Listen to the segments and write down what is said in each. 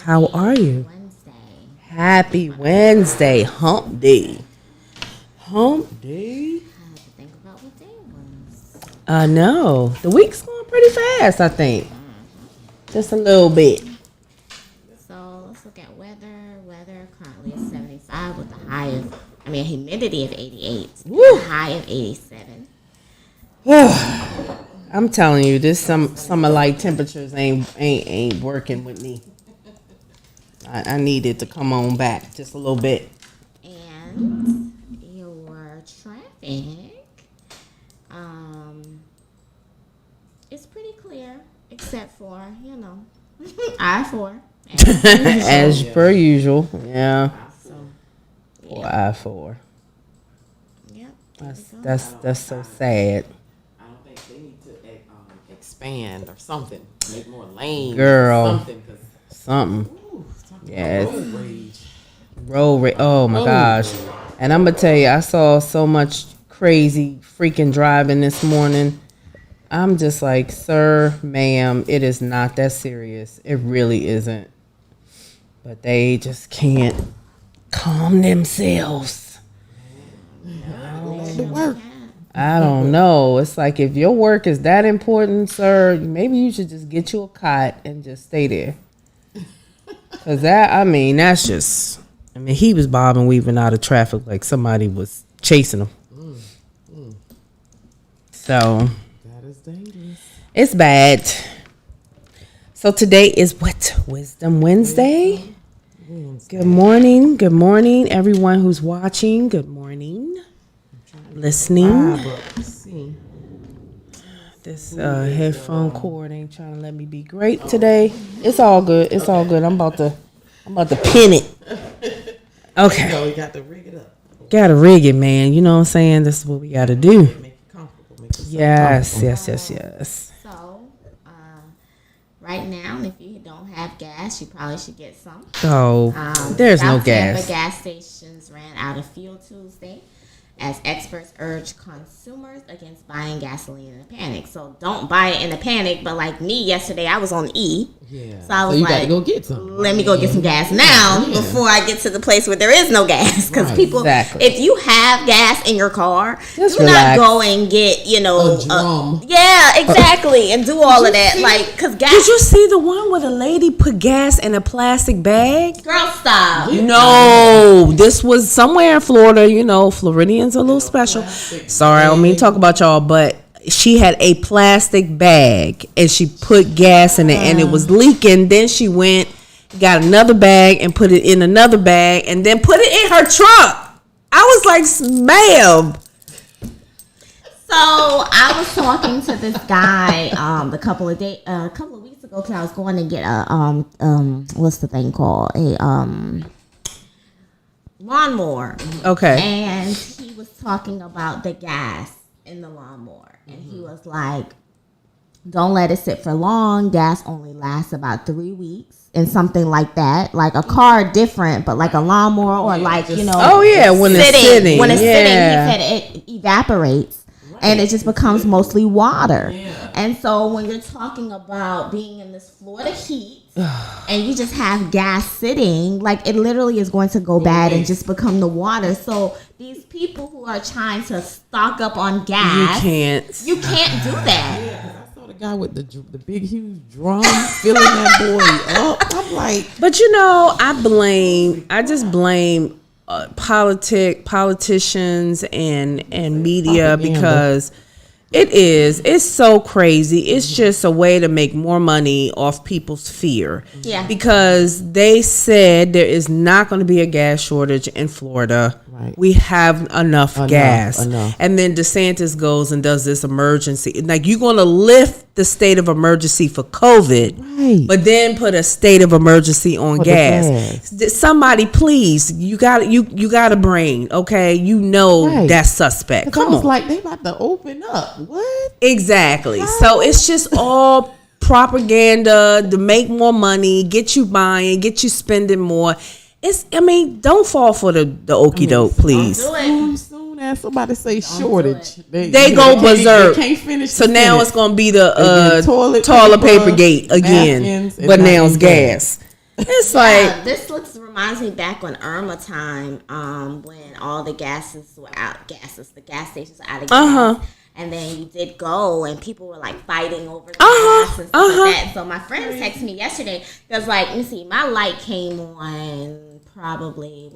How are you? Happy Wednesday. Hump day. Hump day? I had to think about what day it was. No. The week's going pretty fast, I think. Just a little bit. So let's look at weather. Weather currently is 75 with a high of, humidity of 88. Woo. A high of 87. I'm telling you, this summer light temperatures ain't working with me. I need it to come on back just a little bit. And your traffic, it's pretty clear, except for, I-4. As per usual, yeah. So, Or I-4. Yep. That's so sad. I don't think they need to expand or something, make more lanes. Girl. Something. Yes. Road rage. Road rage. Oh my gosh. And I'm gonna tell you, I saw so much crazy freaking driving this morning. I'm just like, sir, ma'am, it is not that serious. It really isn't. But they just can't calm themselves. I don't know. It's like, if your work is that important, sir, maybe you should just get you a cot and just stay there. Cause that's just, he was bobbing and weaving out of traffic like somebody was chasing him. So That is dangerous. it's bad. So today is what? Wisdom Wednesday. Good morning, everyone who's watching. Good morning, listening. This headphone cord ain't trying to let me be great today. It's all good. I'm about to pin it. Okay. So we got to rig it up. Gotta rig it, man. You know what I'm saying? This is what we gotta do. Make it comfortable. Make yourself Yes. So, right now, if you don't have gas, you probably should get some. So there's no South Tampa gas. gas stations ran out of fuel Tuesday, as experts urge consumers against buying gasoline in a panic. So don't buy it in a panic. But like me yesterday, I was on E. Yeah. So I was you like, gotta go get some. let me go get some gas now before I get to the place where there is no gas. Because people, Exactly. if you have gas in your car, Just do relax. not go and get, A drum. yeah, exactly, and do all of that. Like, because gas. Did you see the one where the lady put gas in a plastic bag? Girl, stop. No, this was somewhere in Florida. Floridians are a little special. Sorry, I don't mean to talk about y'all, but she had a plastic bag and she put gas in it and it was leaking. Then she went, got another bag and put it in another bag and then put it in her truck. I was like, ma'am. So I was talking to this guy a couple of weeks ago because I was going to get a what's the thing called, a lawnmower. Okay. And he was talking about the gas in the lawnmower, and he was like, "Don't let it sit for long. Gas only lasts about 3 weeks." And something like that, like a car different, but like a lawnmower or like, Oh yeah, when it's sitting. When it's sitting, he said it evaporates. And it just becomes mostly water. Yeah. And so when you're talking about being in this Florida heat and you just have gas sitting, like it literally is going to go bad and just become the water. So these people who are trying to stock up on gas, you can't do that. Yeah, I saw the guy with the big huge drum filling that boy up. I'm like, but I just blame politicians and media, because it's so crazy. It's just a way to make more money off people's fear. Yeah. Because they said there is not going to be a gas shortage in Florida. Right. We have enough gas. Enough. And then DeSantis goes and does this emergency. Like, you're going to lift the state of emergency for COVID, right, but then put a state of emergency on gas. Somebody, please, you got to bring, okay? Right. That's suspect. Come on. Like, they about to open up. What? Exactly. So it's just all propaganda to make more money, get you buying, get you spending more. Don't fall for the okie doke, please. Soon as somebody say shortage, they go berserk. They can't finish. So now sentence. it's gonna be the toilet paper paper gate again, but now it's gas. It's like this reminds me back on Irma time, when all the gases were out. The gas stations were out of gas. And then you did go, and people were like fighting over the gas and stuff like that. So my friend texted me yesterday. Because like, let me see, my light came on probably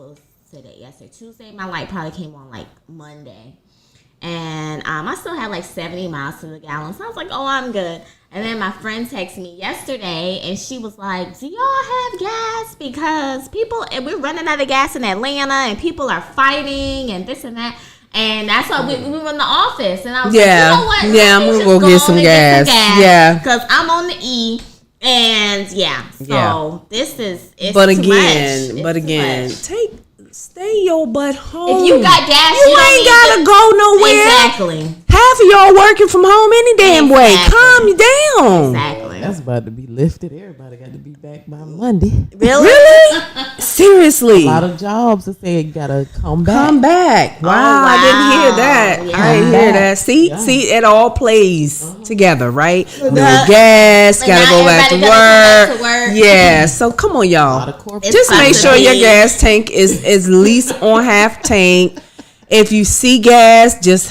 yesterday, Tuesday. My light probably came on like Monday. And I still had like 70 miles to the gallon. So I was like, oh, I'm good. And then my friend texted me yesterday, and she was like, do y'all have gas? Because we're running out of gas in Atlanta, and people are fighting and this and that. And that's why we were in the office. And I was like, you know what? Yeah, I'm going to go get some gas. Yeah. Because I'm on the E. And this is it's But too again, much. Stay your butt home. If you got gas, you ain't gotta go nowhere. Exactly. Half of y'all working from home any damn way. Calm down. Exactly. That's about to be lifted. Everybody got to be back by Monday. Really? Seriously. A lot of jobs are saying you gotta come back. Come back. Wow, I didn't hear that. Yeah. I didn't hear that. See, it all plays together, right? No gas, gotta go back to work. Yeah, so come on, y'all. Just make sure your gas tank is at least on half tank. If you see gas, just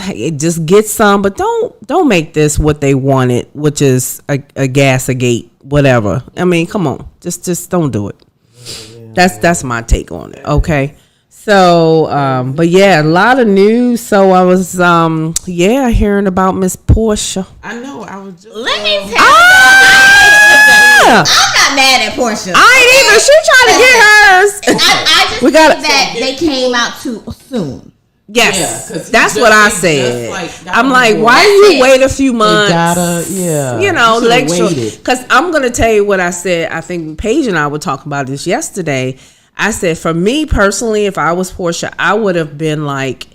get some, but don't make this what they wanted, which is a gas-a-gate, whatever. I mean, come on, just don't do it. That's my take on it. Okay, so but yeah, a lot of news. So I was hearing about Miss Portia. I know. I was just. Let me tell you. I'm not mad at Portia. I ain't either. She trying to get hers. I just think that they came out too soon. Yes, yeah, that's what I said. I'm like, why do you wait a few months? You know, because I'm gonna tell you what I said. I think Paige and I were talking about this yesterday. I said, for me personally, if I was Portia, I would have been like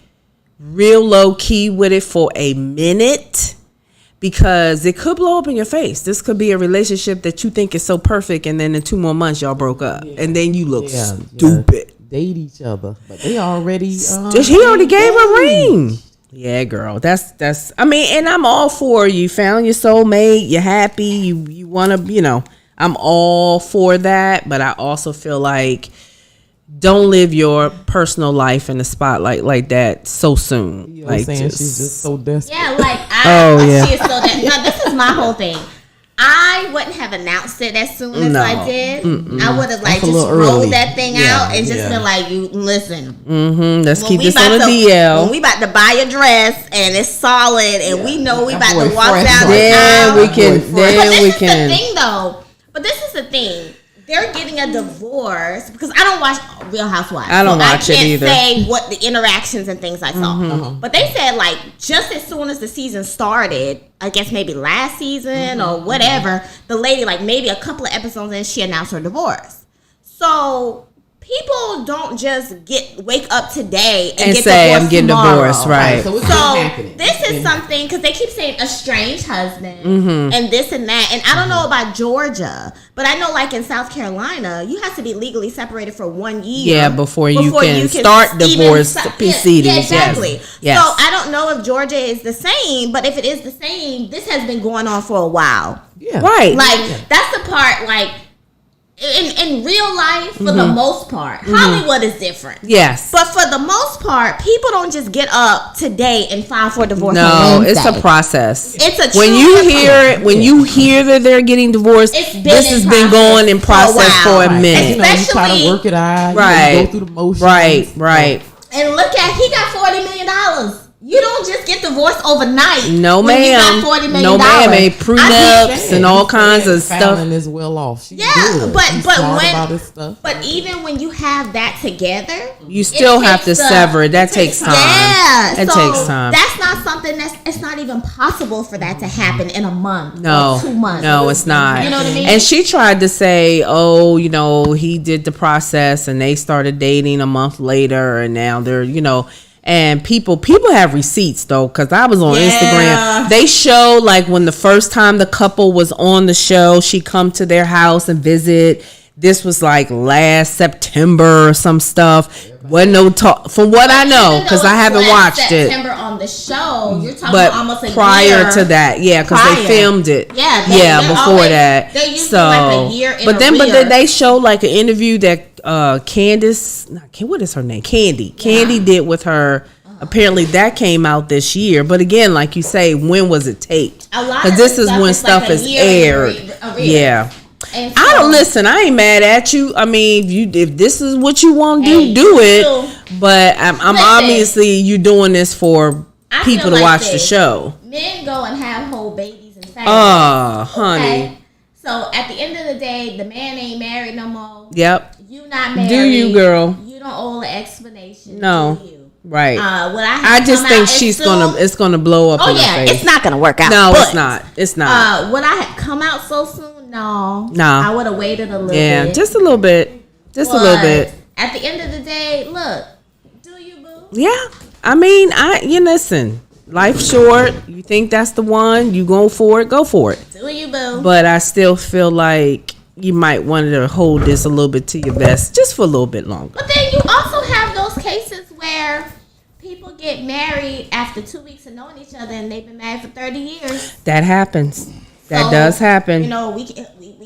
real low key with it for a minute, because it could blow up in your face. This could be a relationship that you think is so perfect, and then in 2 more months y'all broke up, and then you look stupid. Date each other, but they already he already gave her a ring. Yeah, girl, that's I mean, and I'm all for you found your soulmate, you're happy, you want to, I'm all for that, but I also feel like don't live your personal life in the spotlight like that so soon. You know like saying she's just so desperate. Yeah, like she is so desperate. Now this is my whole thing. I wouldn't have announced it as soon as I did. I would have just rolled that thing out and just been like, "You listen. Let's keep this on the DL. When we about to buy a dress and it's solid and we know we about to walk down the aisle, we can. This is the thing, though. But this is the thing. They're getting a divorce because I don't watch Real Housewives. I don't watch it either. I can't say what the interactions and things I saw. But they said like just as soon as the season started, I guess maybe last season or whatever, the lady like maybe a couple of episodes in, she announced her divorce. So people don't just wake up today and get say divorced I'm getting tomorrow. Divorced, right? So this is something because they keep saying estranged husband and this and that, and I don't know about Georgia, but I know like in South Carolina, you have to be legally separated for 1 year. Yeah, before you can start divorce proceedings. Yeah, exactly. Yes. So I don't know if Georgia is the same, but if it is the same, this has been going on for a while. Yeah, right. Like that's the part like. In real life, for the most part, Hollywood is different. Yes. But for the most part, people don't just get up today and file for divorce. No, it's a process. It's a when you hear that they're getting divorced, this has been going in process for a minute. You try to work it out. Right. Go through the motions. Right. And look at, he got $40 million. You don't just get divorced overnight. No, ma'am. You got $40 million. No, ma'am. Made prenups and all kinds of stuff. Fallon is well off. She's yeah, good. But even when you have that together, you still have to sever it. That takes time. Yeah, it takes time. That's not something it's not even possible for that to happen in a month. No, or 2 months. No, it's not. You know what I mean? And she tried to say, oh, he did the process and they started dating a month later, and now they're, And people have receipts though, because I was on Instagram. They show like when the first time the couple was on the show, she come to their house and visit. this was like last September or some stuff. Wasn't no talk from what I know, because I haven't watched September on the show. You're talking but about almost a prior year to that, yeah, because they filmed it. Yeah, before always, that. They used so, like a year in but then arrears. they showed like an interview that what is her name? Candy did with her. Apparently that came out this year, but again, like you say, when was it taped? Because this is when stuff is aired. Yeah. So, I don't listen. I ain't mad at you. I mean, if this is what you want to do it. But I'm obviously you doing this for people to watch the show. Men go and have whole babies and families. Honey. Okay? So at the end of the day, the man ain't married no more. Yep. You not married. Do you, girl? You don't owe an explanation. No. Do you? Right. I just think it's gonna blow up. in her face. It's not gonna work out. No, it's not. It's not. Would I have come out so soon? No. Nah. I would have waited a little bit. Yeah, just a little bit. Just a little bit. At the end of the day, look, do you, boo? Yeah. I mean, you listen. Life's short. You think that's the one? You go for it. Go for it. Do you, boo? But I still feel like you might want to hold this a little bit to your vest, just for a little bit longer. But then you also have those cases where people get married after 2 weeks of knowing each other and they've been married for 30 years. That happens. That does happen. You know, we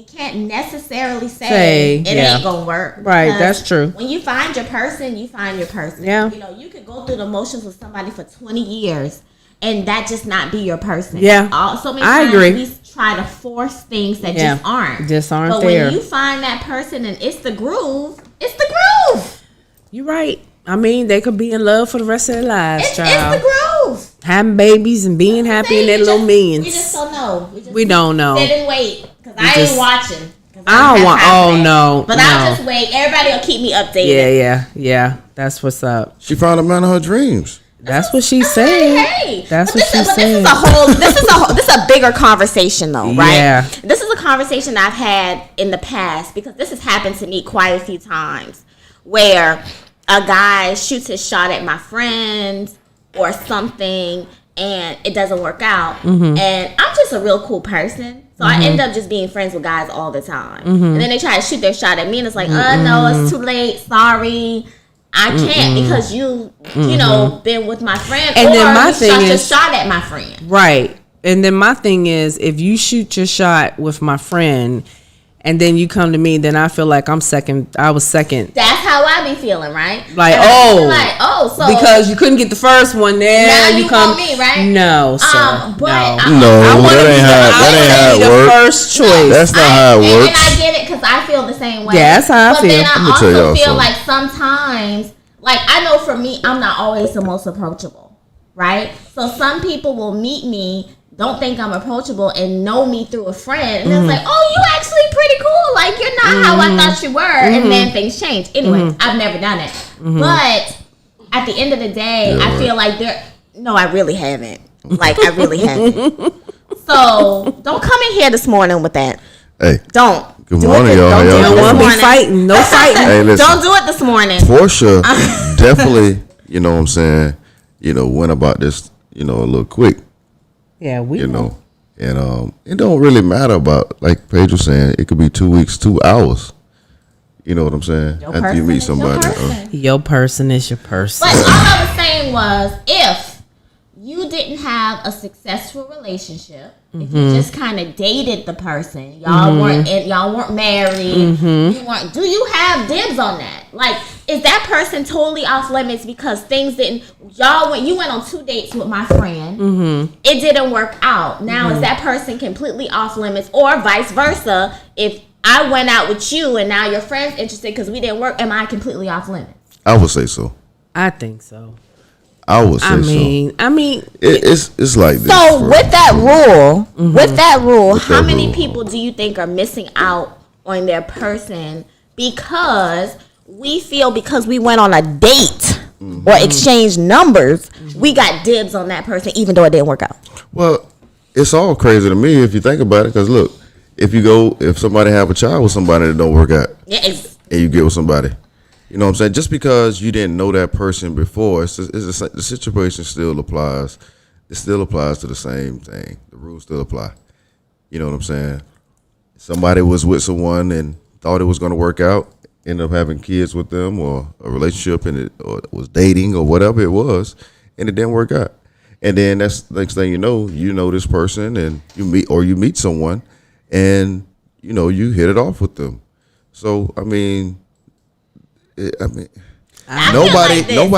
can't necessarily say it ain't gonna work. Right, that's true. When you find your person, you find your person. Yeah. You know, you could go through the motions with somebody for 20 years and that just not be your person. Yeah. So many times agree. we try to force things that just aren't. Just aren't but there. But when you find that person and it's the groove, it's the groove. You're right. I mean, they could be in love for the rest of their lives, child. It's the groove. Having babies and being happy in their little millions. We just don't know. We don't know. Sit and wait. Because I ain't watching. I don't want. Oh, no. But I'll just wait. Everybody will keep me updated. Yeah. That's what's up. She found a man of her dreams. That's what she said. Hey. That's what she said. This is a bigger conversation, though, right? Yeah. This is a conversation I've had in the past because this has happened to me quite a few times where a guy shoots his shot at my friends or something and it doesn't work out. Mm-hmm. And I'm just a real cool person. So I end up just being friends with guys all the time. Mm-hmm. And then they try to shoot their shot at me and it's like, no, it's too late. Sorry. I can't because you know, been with my friend. And or then my you thing shot is, your shot at my friend. Right. And then my thing is, if you shoot your shot with my friend and then you come to me, then I feel like I was second. That's how I be feeling, right? Like, so because you couldn't get the first one, now you come want me, right? No, sir. But that ain't how it works. First choice. That's not how it works. And I get it because I feel the same way. Yeah, that's how I feel. But then I also feel like sometimes, like I know for me, I'm not always the most approachable, right? So some people will meet me, don't think I'm approachable and know me through a friend. And it's like, oh, you actually pretty cool. Like, you're not how I thought you were. And then things change. Anyway, I've never done it. But at the end of the day, I feel like no, I really haven't. Like, I really haven't. So, don't come in here this morning with that. Hey. Don't. Good morning, y'all. Don't want to be fighting. No fighting. Hey, listen, don't do it this morning. Portia definitely, you know what I'm saying, went about this, a little quick. Yeah, we know. And it don't really matter about, like Paige was saying, it could be 2 weeks, 2 hours. You know what I'm saying? After you meet somebody. Your person is your person. But all I was saying was, if you didn't have a successful relationship, if you just kind of dated the person, y'all weren't married, do you have dibs on that? Like, is that person totally off limits because things didn't, you went on 2 dates with my friend, it didn't work out. Now, is that person completely off limits, or vice versa? If I went out with you and now your friend's interested because we didn't work, am I completely off limits? I would say so. I think so. I would say so. I mean, it's like this. So with that rule, how many people do you think are missing out on their person because we feel because we went on a date or exchanged numbers, we got dibs on that person even though it didn't work out? Well, it's all crazy to me if you think about it. Because look, if somebody have a child with somebody that don't work out, and you get with somebody. You know what I'm saying? Just because you didn't know that person before, the situation still applies. It still applies to the same thing. The rules still apply. You know what I'm saying? Somebody was with someone and thought it was going to work out, ended up having kids with them or a relationship, and it or was dating or whatever it was, and it didn't work out. And then that's the next thing you know this person, and you meet someone, and you hit it off with them. So I mean, nobody feel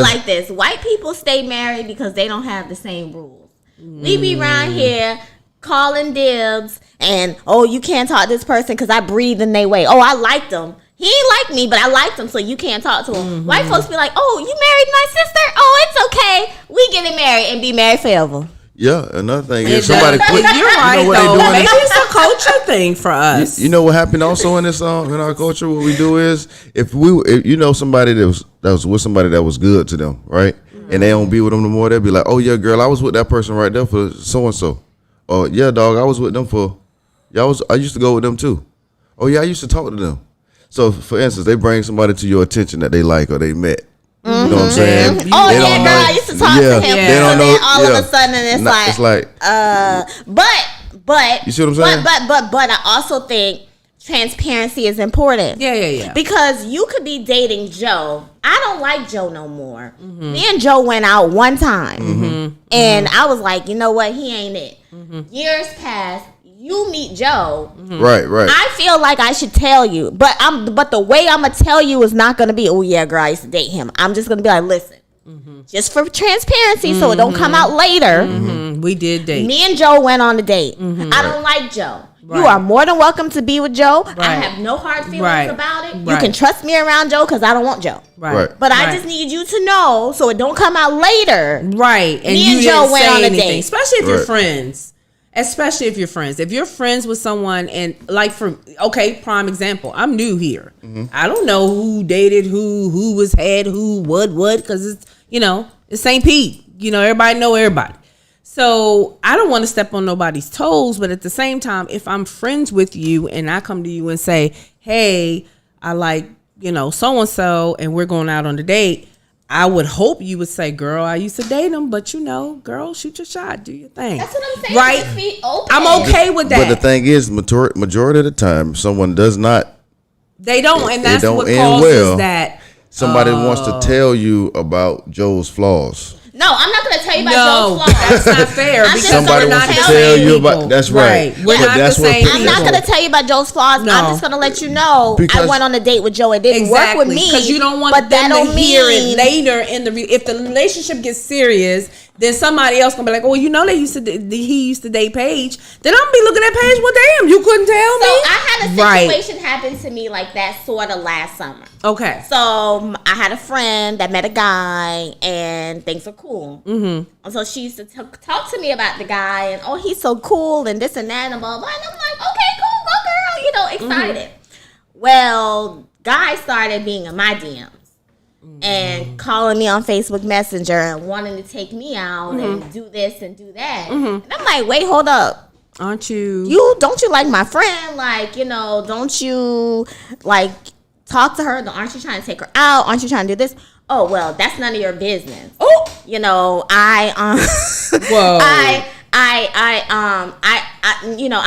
like this. White people stay married because they don't have the same rules. We be around here calling dibs and you can't talk to this person because I breathe in their way. Oh, I liked them. He ain't like me, but I liked him, so you can't talk to him. White folks be like, oh, you married my sister? Oh, it's okay. We getting married and be married forever. Yeah, another thing is somebody quit. You're right, though. Maybe it's a culture thing for us. You know what happened also in this in our culture? What we do is if somebody that was with somebody that was good to them, right? And they don't be with them no more, they'll be like, oh yeah, girl, I was with that person right there for so and so. Or yeah, dog, I was with them I used to go with them too. Oh yeah, I used to talk to them. So for instance, they bring somebody to your attention that they like or they met. You know what I'm saying? Oh yeah, girl, I used to talk to him. They don't know. Then all of a sudden it's like, but you see what I'm saying? But I also think transparency is important. Yeah. Because you could be dating Joe. I don't like Joe no more. Me and Joe went out one time, and I was like, you know what? He ain't it. Years passed. You meet Joe. Right. I feel like I should tell you, but the way I'm gonna tell you is not gonna be, oh yeah, girl, I used to date him. I'm just gonna be like, listen, just for transparency, so it don't come out later. We did date. Me and Joe went on a date. I don't like Joe. Right. You are more than welcome to be with Joe. Right. I have no hard feelings about it. You can trust me around Joe because I don't want Joe. Right. But I just need you to know so it don't come out later. Right. And me and Joe went on a date. Especially if you're friends. Especially if you're friends. If you're friends with someone and prime example, I'm new here. I don't know who dated who was had who, what, because it's, it's St. Pete. Everybody know everybody. So I don't want to step on nobody's toes, but at the same time, if I'm friends with you and I come to you and say, hey, I like, so-and-so and we're going out on a date, I would hope you would say, girl, I used to date him, but girl, shoot your shot, do your thing. That's what I'm saying. Right? Just be open. I'm okay with that. But the thing is, majority of the time, someone does not. They don't, and that's what causes that. Somebody wants to tell you about Joe's flaws. No, I'm not going to tell you about Joe's flaws. That's not fair. Because somebody wants to tell you about. That's right. We're not the same. I'm not going to tell you about Joe's flaws. No. I'm just going to let you know I went on a date with Joe. It didn't work with me. Because you don't want them to hear it later in the. If the relationship gets serious, then somebody else gonna be like, oh, he used to date Paige. Then I'm gonna be looking at Paige. Well, damn, you couldn't tell me. So I had a situation happen to me like that sort of last summer. Okay. So I had a friend that met a guy and things are cool. And so she used to talk to me about the guy and he's so cool and this and that and blah blah. And I'm like, okay, cool, go girl, excited. Well, guy started being in my DMs. And calling me on Facebook Messenger and wanting to take me out and do this and do that. And I'm like, wait, hold up. Aren't you? Don't you like my friend? Like, don't you like talk to her? Aren't you trying to take her out? Aren't you trying to do this? Oh, well, that's none of your business. Oh, Whoa. I'm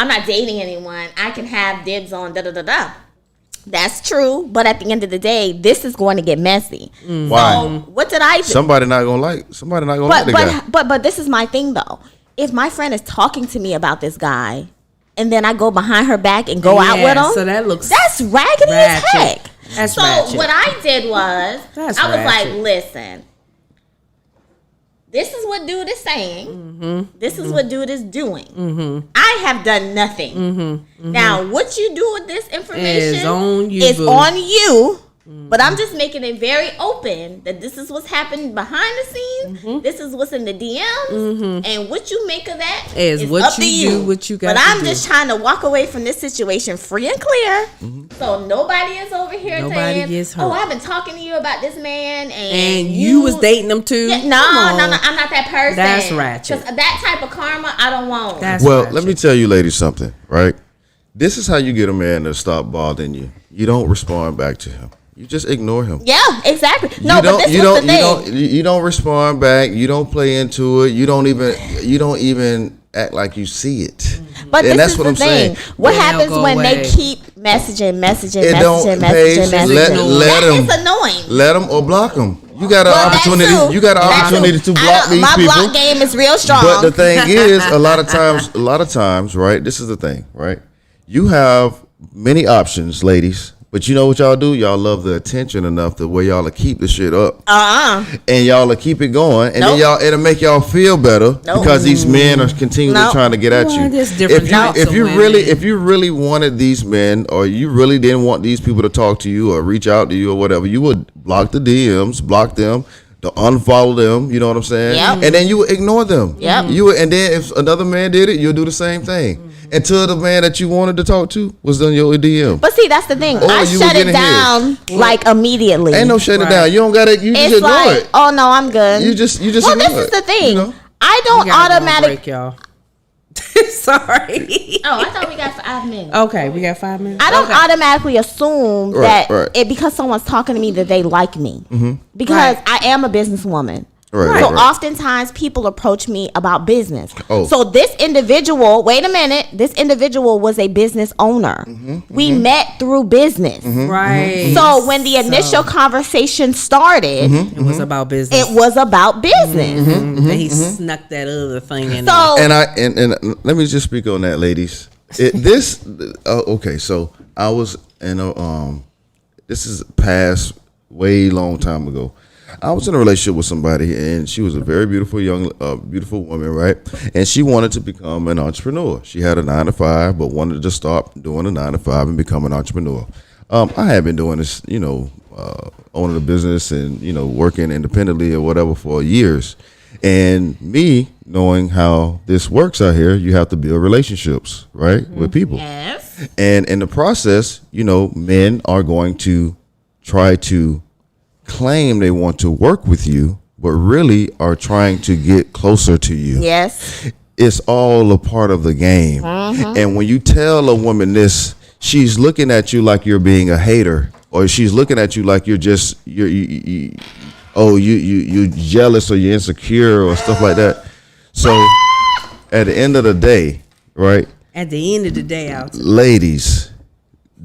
not dating anyone. I can have dibs on da-da-da-da. That's true, but at the end of the day, this is going to get messy. Why? So, what did I do? Somebody not gonna like the guy. But this is my thing though. If my friend is talking to me about this guy, and then I go behind her back and go out with him, so that's raggedy as heck. That's so ratchet. What I did was I was like, listen. This is what dude is saying. This is what dude is doing. I have done nothing. Now, what you do with this information is on you. But I'm just making it very open that this is what's happening behind the scenes. This is what's in the DMs. And what you make of that is what up to you you. Do, what you got but I'm just trying to walk away from this situation free and clear. So nobody is over here saying, oh, I've been talking to you about this man. And you was dating him too? Yeah, no, I'm not that person. That's ratchet. Because that type of karma, I don't want. Well, let me tell you ladies something, right? This is how you get a man to stop bothering you. You don't respond back to him. You just ignore him. Yeah, exactly. No, but this was the thing. You don't respond back. You don't play into it. You don't even act like you see it. But and this that's is what the I'm thing. saying. What Then happens they'll go when they away. keep messaging? Paige, let That them. is annoying. Let them or block them. You got an Well, that opportunity. too. You got an That opportunity too. to block these my people. block game is real strong. But the thing is, a lot of times, right? This is the thing, right? You have many options, ladies. But you know what y'all do? Y'all love the attention enough to where y'all will keep the shit up. And y'all will keep it going. And then it'll make y'all feel better because these men are continually trying to get at you. There's different If you really wanted these men, or you really didn't want these people to talk to you or reach out to you or whatever, you would block the DMs, block them, to unfollow them, you know what I'm saying? Yep. And then you would ignore them. Yep. And then if another man did it, you'll do the same thing. Until the man that you wanted to talk to was on your DM. But see, that's the thing. Or I you shut were it getting down like immediately. Ain't no shutting it down. You don't got it. You just It's ignore like, it. oh no, I'm good. You just well, ignore this is it, the thing. you know? I don't We gotta go on automatically. break, y'all. Sorry. Oh, I thought we got 5 minutes. Okay, we got 5 minutes. I don't automatically assume that right. it because someone's talking to me that they like me. Because I am a businesswoman. Right, So right. oftentimes people approach me about business. Oh. So this individual, wait a minute, this individual was a business owner. We met through business. Right. So when the initial conversation started, it was about business. it was about business. Then he snuck that other thing in. So And let me just speak on that, ladies. Okay, so I was in a this is past way long time ago. I was in a relationship with somebody, and she was a very beautiful beautiful woman, right? And she wanted to become an entrepreneur. She had a 9-to-5, but wanted to stop doing a 9-to-5 and become an entrepreneur. I had been doing this, owning a business and working independently or whatever for years. And me knowing how this works out here, you have to build relationships, right, with people. yes. And in the process, men are going to try to claim they want to work with you, but really are trying to get closer to you. Yes. It's all a part of the game. And when you tell a woman this, she's looking at you like you're being a hater, or she's looking at you like you're just you're jealous or you're insecure or stuff like that. So at the end of the day, right? At the end of the day, out. Ladies,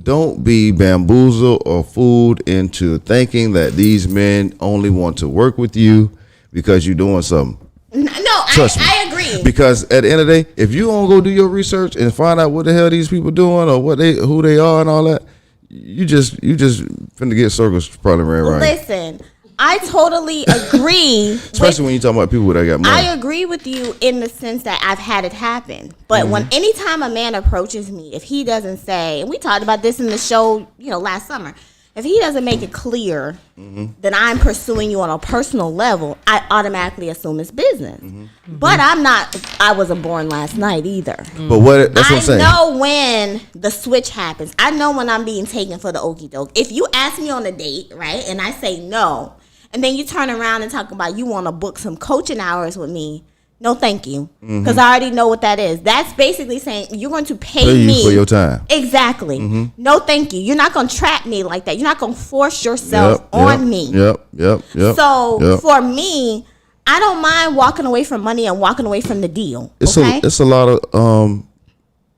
don't be bamboozled or fooled into thinking that these men only want to work with you because you're doing something. No, Trust me. I agree. Because at the end of the day, if you don't go do your research and find out what the hell these people doing or who they are and all that, you just finna get circles probably ran right. Listen, I totally agree. Especially when you're talking about people that got money. I agree with you in the sense that I've had it happen. But when anytime a man approaches me, if he doesn't say, and we talked about this in the show, last summer, if he doesn't make it clear that I'm pursuing you on a personal level, I automatically assume it's business. But I wasn't born last night either. But that's what I'm saying. I know when the switch happens. I know when I'm being taken for the okie doke. If you ask me on a date, right, and I say no, and then you turn around and talk about you want to book some coaching hours with me, no thank you. Because I already know what that is. That's basically saying you're going to pay me for your time. Exactly. No thank you. You're not going to trap me like that. You're not going to force yourself on me. Yep. So for me, I don't mind walking away from money and walking away from the deal. It's okay? a lot of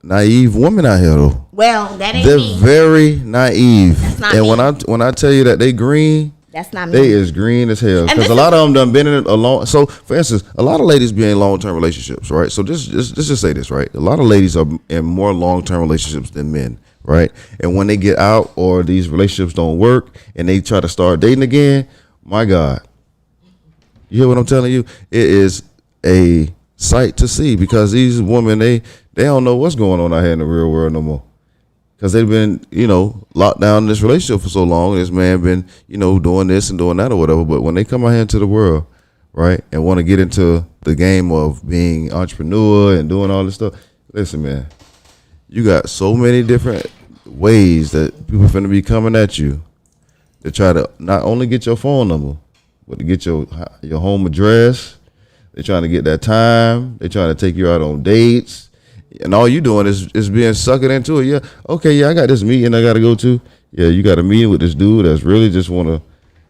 naive women out here though. Well, that ain't They're me. very naive. That's not and me. when I tell you that they green, That's not me. they is green as hell. Because a lot of them done been in it alone. So, for instance, a lot of ladies be in long-term relationships, right? So, let's just say this, right? A lot of ladies are in more long-term relationships than men, right? And when they get out or these relationships don't work and they try to start dating again, my God. You hear what I'm telling you? It is a sight to see because these women, they don't know what's going on out here in the real world no more. Because they've been, locked down in this relationship for so long. This man been, doing this and doing that or whatever. But when they come out here into the world, right, and want to get into the game of being entrepreneur and doing all this stuff, listen, man, you got so many different ways that people finna be coming at you to try to not only get your phone number, but to get your home address. They're trying to get that time. They're trying to take you out on dates. And all you doing is being sucked into it. Yeah, okay, yeah, I got this meeting I got to go to. Yeah, you got a meeting with this dude that's really just want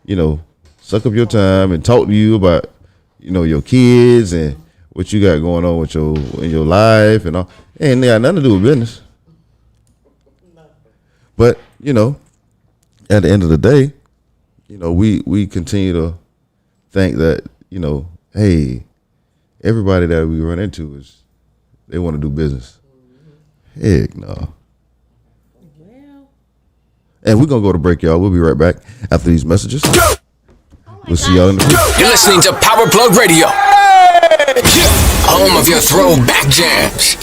to, suck up your time and talk to you about, your kids and what you got going on with your life and all. Ain't got nothing to do with business. But, you know, at the end of the day, you know, we continue to think that, you know, hey, everybody that we run into they want to do business. Heck no. And we're going to go to break, y'all. We'll be right back after these messages. We'll see y'all in the future. You're listening to Power Plug Radio. Home of your throwback jams.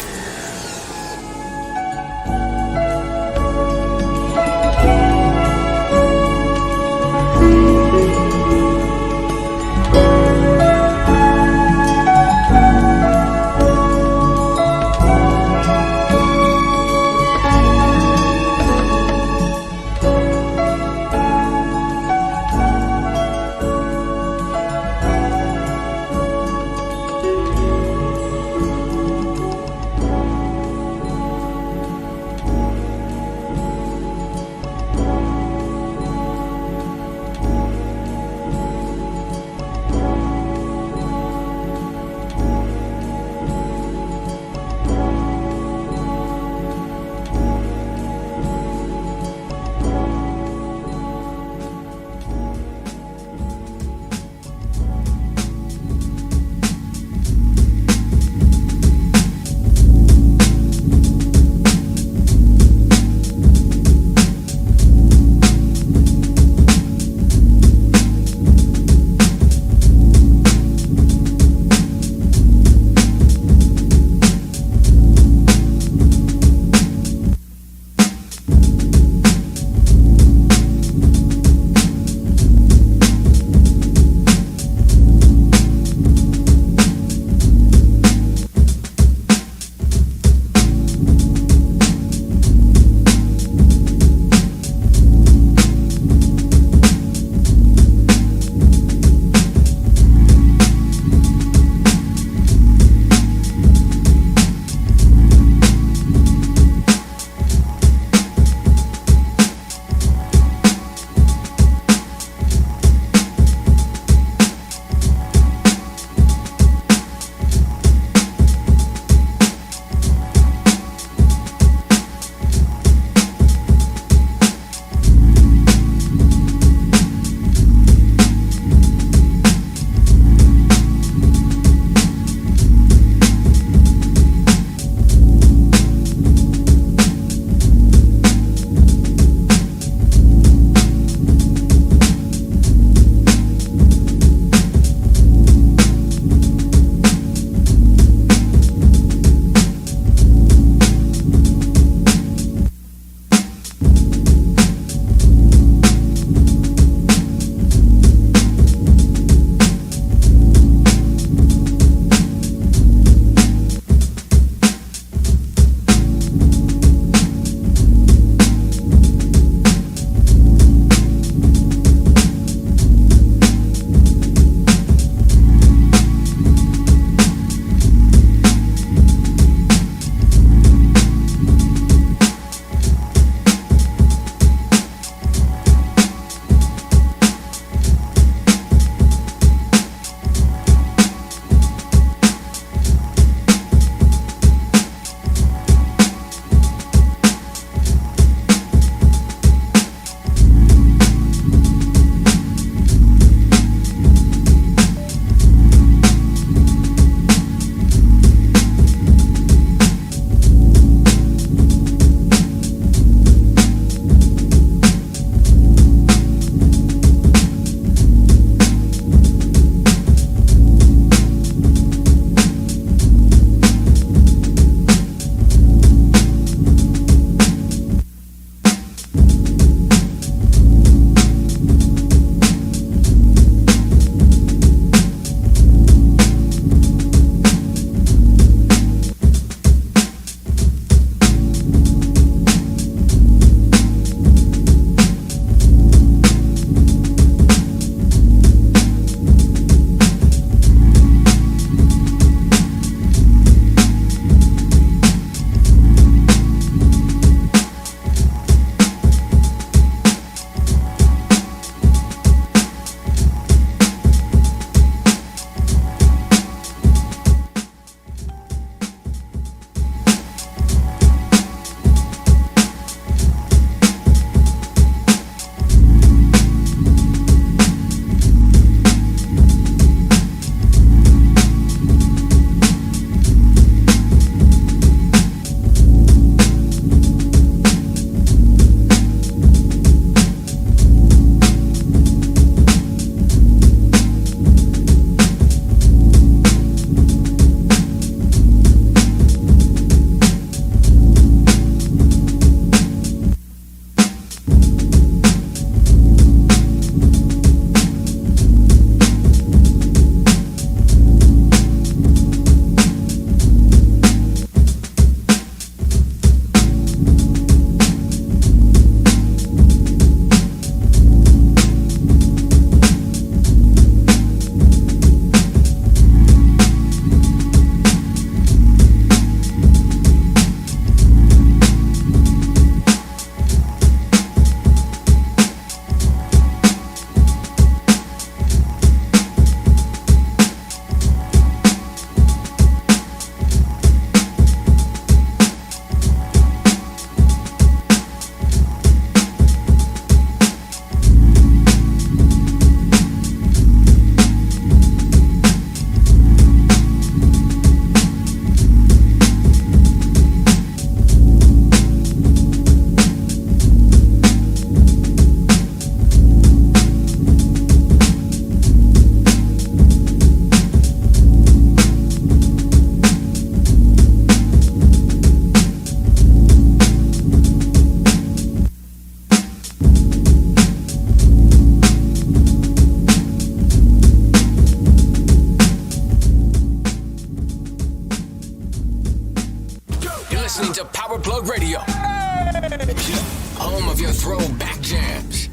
of your throwback jams.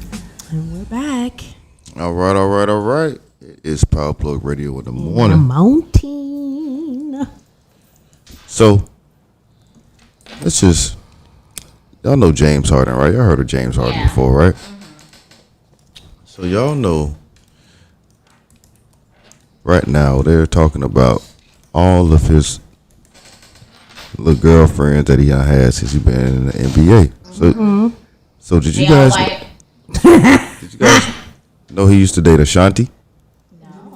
And we're back. All right. It's Power Plug Radio in the morning. Mountain. So, let's just, y'all know James Harden, right? Y'all heard of James Harden before, right? So y'all know, right now, they're talking about all of his little girlfriends that he had since he been in the NBA. So did you guys know he used to date Ashanti?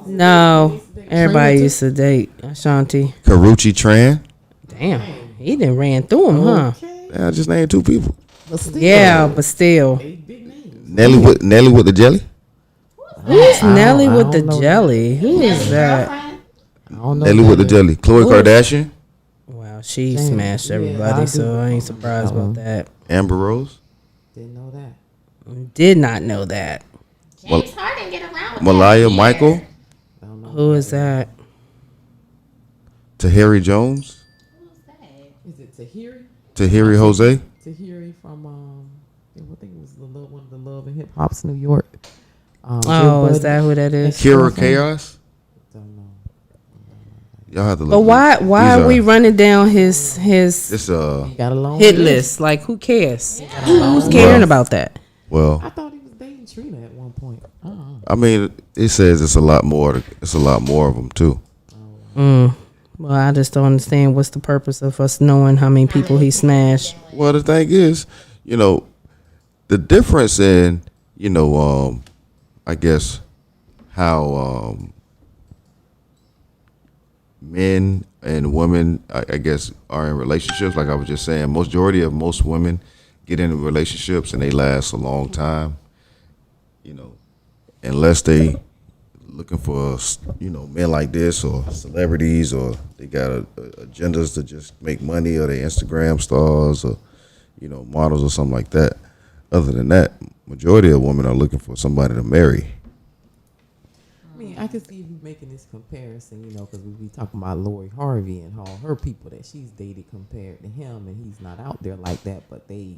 No. Everybody used to date Ashanti. Karuchi Tran? Damn. He done ran through him, huh? Yeah, I just named two people. But still. Nelly with the jelly? Who's Nelly with the jelly? Who is that? I don't know. Nelly with the jelly. Khloe Kardashian? Well, she smashed everybody, so I ain't surprised about that. Amber Rose? Didn't know that. Did not know that. James Harden get around with Malaya that Michael? Who is that? Tahiri Jones? Is it Tahiri? Tahiri Jose? Tahiri from I think it was the one of the Love and Hip Hop's New York. Is that who that is? Kira Chaos? Don't know. Y'all have to look. But why are we running down his It's Got a long hit list? Like, who cares? Who's caring about that? well, I thought he was dating Trina at one point. I mean, it says it's a lot more. It's a lot more of them too. Well, I just don't understand what's the purpose of us knowing how many people he smashed. Well, the thing is, the difference in, I guess how men and women, I guess, are in relationships. Like I was just saying, majority of most women get into relationships and they last a long time. Unless they looking for men like this or celebrities, or they got agendas to just make money, or they Instagram stars, or models or something like that. Other than that, majority of women are looking for somebody to marry. I mean, I can see you making this comparison, because we be talking about Lori Harvey and all her people that she's dated compared to him, and he's not out there like that, but they,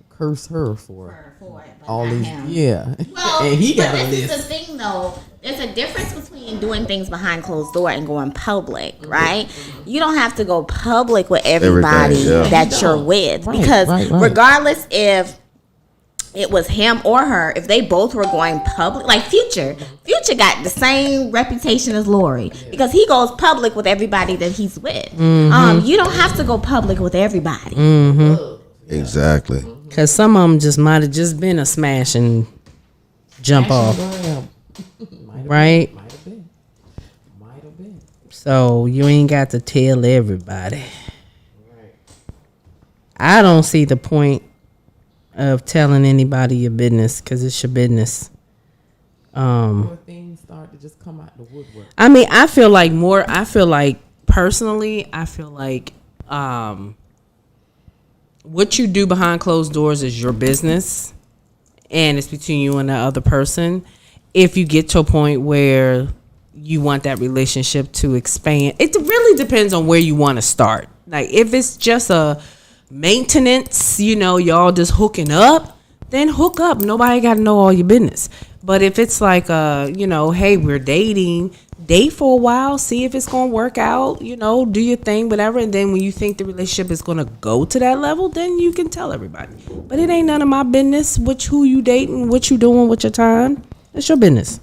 curse her for it, but all not these. him. Yeah, Well, and he but got a this is list. the thing, though. There's a difference between doing things behind closed door and going public, right? You don't have to go public with everybody Everything, yeah. that you're with, Right, because right. regardless if it was him or her, if they both were going public, like Future got the same reputation as Lori because he goes public with everybody that he's with. You don't have to go public with everybody. Exactly. Because some of them just might have just been a smash and jump off, right? Might have been. So you ain't got to tell everybody. I don't see the point of telling anybody your business because it's your business. More things start to just come out the woodwork. I mean, I feel like personally, what you do behind closed doors is your business, and it's between you and the other person. If you get to a point where you want that relationship to expand, it really depends on where you want to start. Like, if it's just a maintenance, y'all just hooking up, then hook up. Nobody got to know all your business. But if it's like, hey, we're dating, date for a while, see if it's going to work out, do your thing, whatever. And then when you think the relationship is going to go to that level, then you can tell everybody. But it ain't none of my business who you dating, what you doing with your time. It's your business.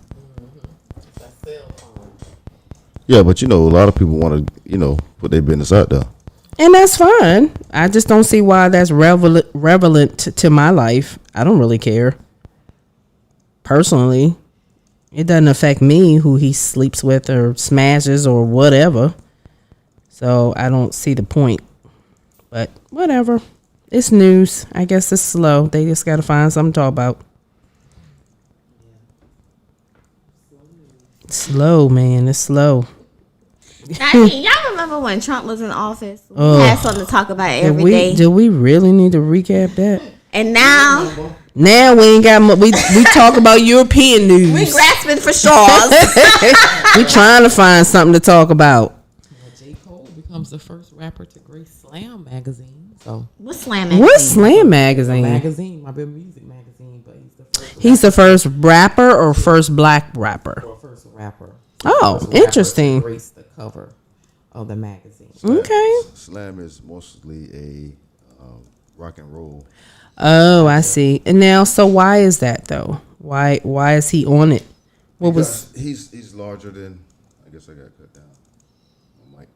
Yeah, but a lot of people want to, put their business out there. And that's fine. I just don't see why that's relevant to my life. I don't really care. Personally, it doesn't affect me who he sleeps with or smashes or whatever. So I don't see the point. But whatever. It's news. I guess it's slow. They just got to find something to talk about. Slow, man. It's slow. I mean, y'all remember when Trump was in office? We had something to talk about every day. Do we really need to recap that? And now we ain't got we talk about European news. we grasping for straws. We trying to find something to talk about. becomes the first rapper to grace Slam magazine. So What's Slam magazine? What's Slam magazine? magazine, my big music magazine, but He's the first rapper or first black rapper? first rapper. Oh, First rapper to interesting. grace the cover of the magazine. Okay. Slam is mostly a rock and roll. Oh, I see. And now, so why is that though? Why is he on it? What was? Because he's larger than. I guess I got cut down. My mic.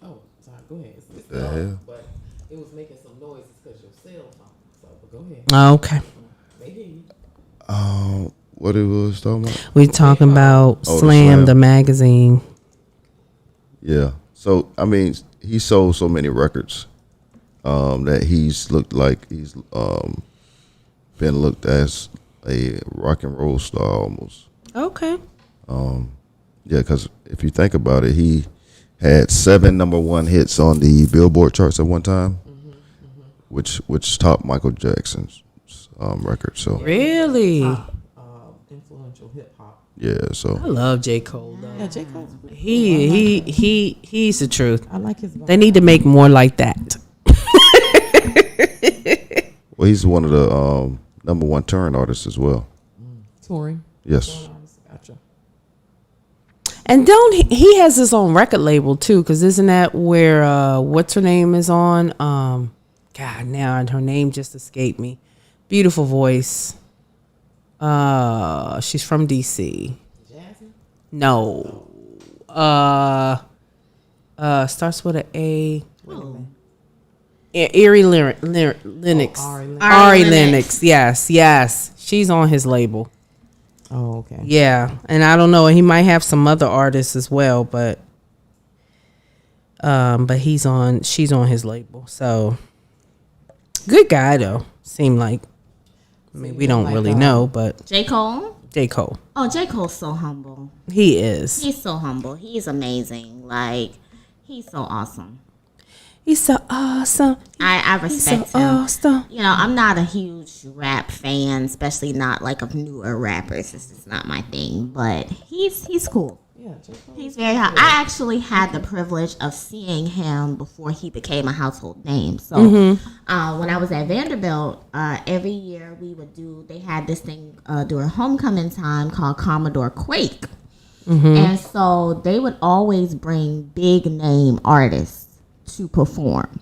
Oh, sorry. Go ahead. It's The hell? But it was making some noises because your cell phone. So, but go ahead. Oh, okay. They hear you. What it was talking about? We talking about Oh, the Slam Slam. the magazine. Yeah. So I mean, he sold so many records that he's looked like he's been looked as a rock and roll star almost. Okay. Yeah, because if you think about it, he had 7 #1 hits on the Billboard charts at one time, which topped Michael Jackson's record. So Really? Influential hip hop. yeah, so I love J. Cole though. Yeah, J. Cole's pretty He's the truth. I like his vibe. They need to make more like that. well, he's one of the #1 touring artists as well. touring. Yes. Gotcha. And he has his own record label too? Because isn't that where what's her name is on? God, now her name just escaped me. Beautiful voice. She's from DC. Jasmine? No. Starts with an A. Ari Lennox. Ari Lennox. Yes. She's on his label. Oh, okay. Yeah, and I don't know. He might have some other artists as well, but she's on his label. So good guy though. Seem like. I mean, we don't really know, but J. Cole? J. Cole. Oh, J. Cole's so humble. He is. He's so humble. He's amazing. Like, he's so awesome. He's so awesome. I He's so respect him. awesome. You know, I'm not a huge rap fan, especially not like of newer rappers. This is not my thing, but he's cool. Yeah, J. Cole. He's very hot. I actually had the privilege of seeing him before he became a household name. So when I was at Vanderbilt, every year they had this thing during homecoming time called Commodore Quake. And so they would always bring big name artists to perform.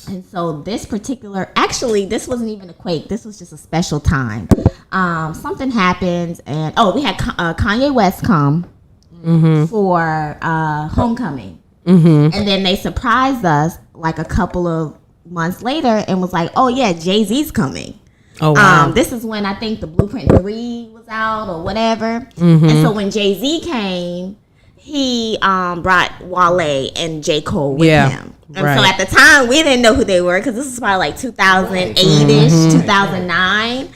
And so this wasn't even a quake. This was just a special time. Something happened, and we had Kanye West come for homecoming, and then they surprised us like a couple of months later and was like, "Oh yeah, Jay-Z's coming." Oh wow. This is when I think the Blueprint 3 was out or whatever, and so when Jay-Z came, he brought Wale and J. Cole with him. And so at the time, we didn't know who they were because this was probably like 2008-ish, 2009.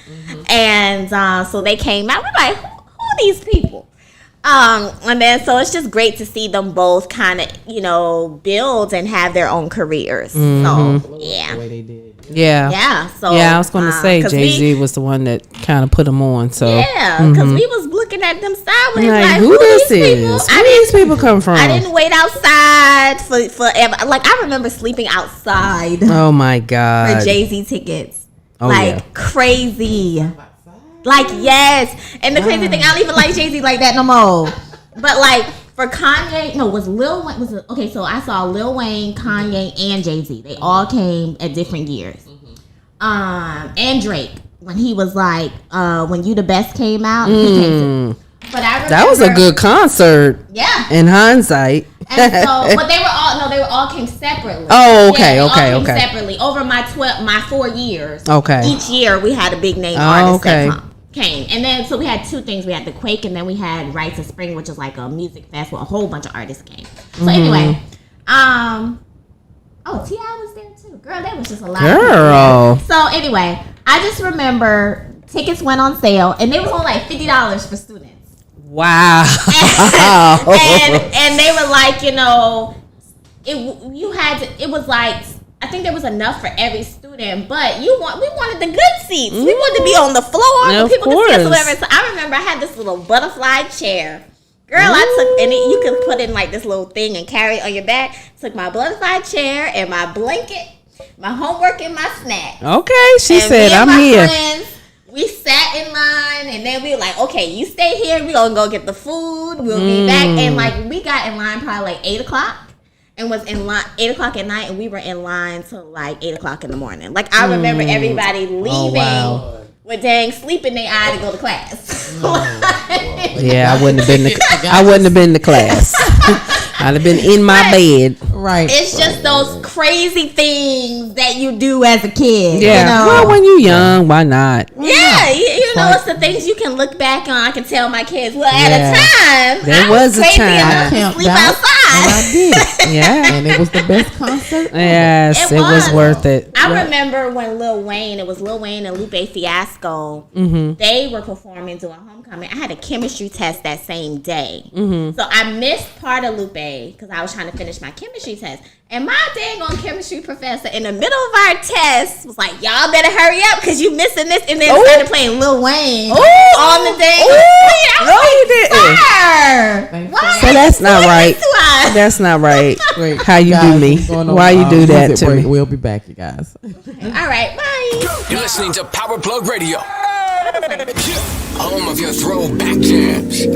And so they came out. We're like, who are these people? And then so it's just great to see them both kind of, build and have their own careers. So, yeah. The way they did. Yeah. So I was going to say Jay-Z was the one that kind of put them on. So because we was looking at them sideways like who this these is? people? Where these people come from? I didn't wait outside for forever. Like I remember sleeping outside Oh my God. for Jay-Z tickets. Oh, Crazy. Like yes. And the crazy thing, I don't even like Jay-Z like that no more. But like for Kanye, was Lil Wayne okay, so I saw Lil Wayne, Kanye, and Jay-Z. They all came at different years. And Drake, when he was like, when You the Best came out, he came to, but I remember, That was a good concert. Yeah. In hindsight. And so, but they were all came separately. Oh, okay, Yeah, they all okay. came separately over my 4 years. Okay. Each year we had a big name artist okay. that came, and then so we had two things. We had the Quake, and then we had Rites of Spring, which is like a music festival. A whole bunch of artists came. So anyway, T.I. was there too. Girl, that was just a lot. Girl. So anyway, I just remember tickets went on sale, and they was only like $50 for students. Wow. and they were like, it was like, I think there was enough for every student, but we wanted the good seats. We wanted to be on the floor, of people could see us, course. whatever. So I remember I had this little butterfly chair Girl, I took, and you can put in like this little thing and carry it on your back. Took my butterfly chair and my blanket, my homework and my snack. Okay, she And said, me and I'm my here. friends, we sat in line, and then we were like, okay, you stay here. We gonna go get the food. We'll be back. And like we got in line probably like 8 o'clock. And was in line 8 o'clock at night, and we were in line till like 8 o'clock in the morning. Like I remember everybody leaving with dang sleep in their eye to go to class. Yeah, I wouldn't have been to class. I'd have been in my bed. Right. It's just those crazy things that you do as a kid. Yeah. You know? Well, when you're young, why not? Yeah, you know, it's the things you can look back on. I can tell my kids, well, at Yeah. a time, There I was a crazy time. enough to Camped sleep out, outside. and I did. Yeah. And it was the best concert. Yes, it was worth it. I remember when Lil Wayne and Lupe Fiasco, they were performing doing homecoming. I had a chemistry test that same day. So I missed part of Lupe because I was trying to finish my chemistry test. And my dang on chemistry professor in the middle of our test was like, y'all better hurry up because you missing this. And then started playing Lil Wayne on the dang. No, you didn't. So that's not right. That's not right. Wait, How you guys, do me? what's going on? Why you do that Music to break. me? We'll be back, you guys. All right, bye. You're listening to Power Plug Radio. Home of your throwback jams.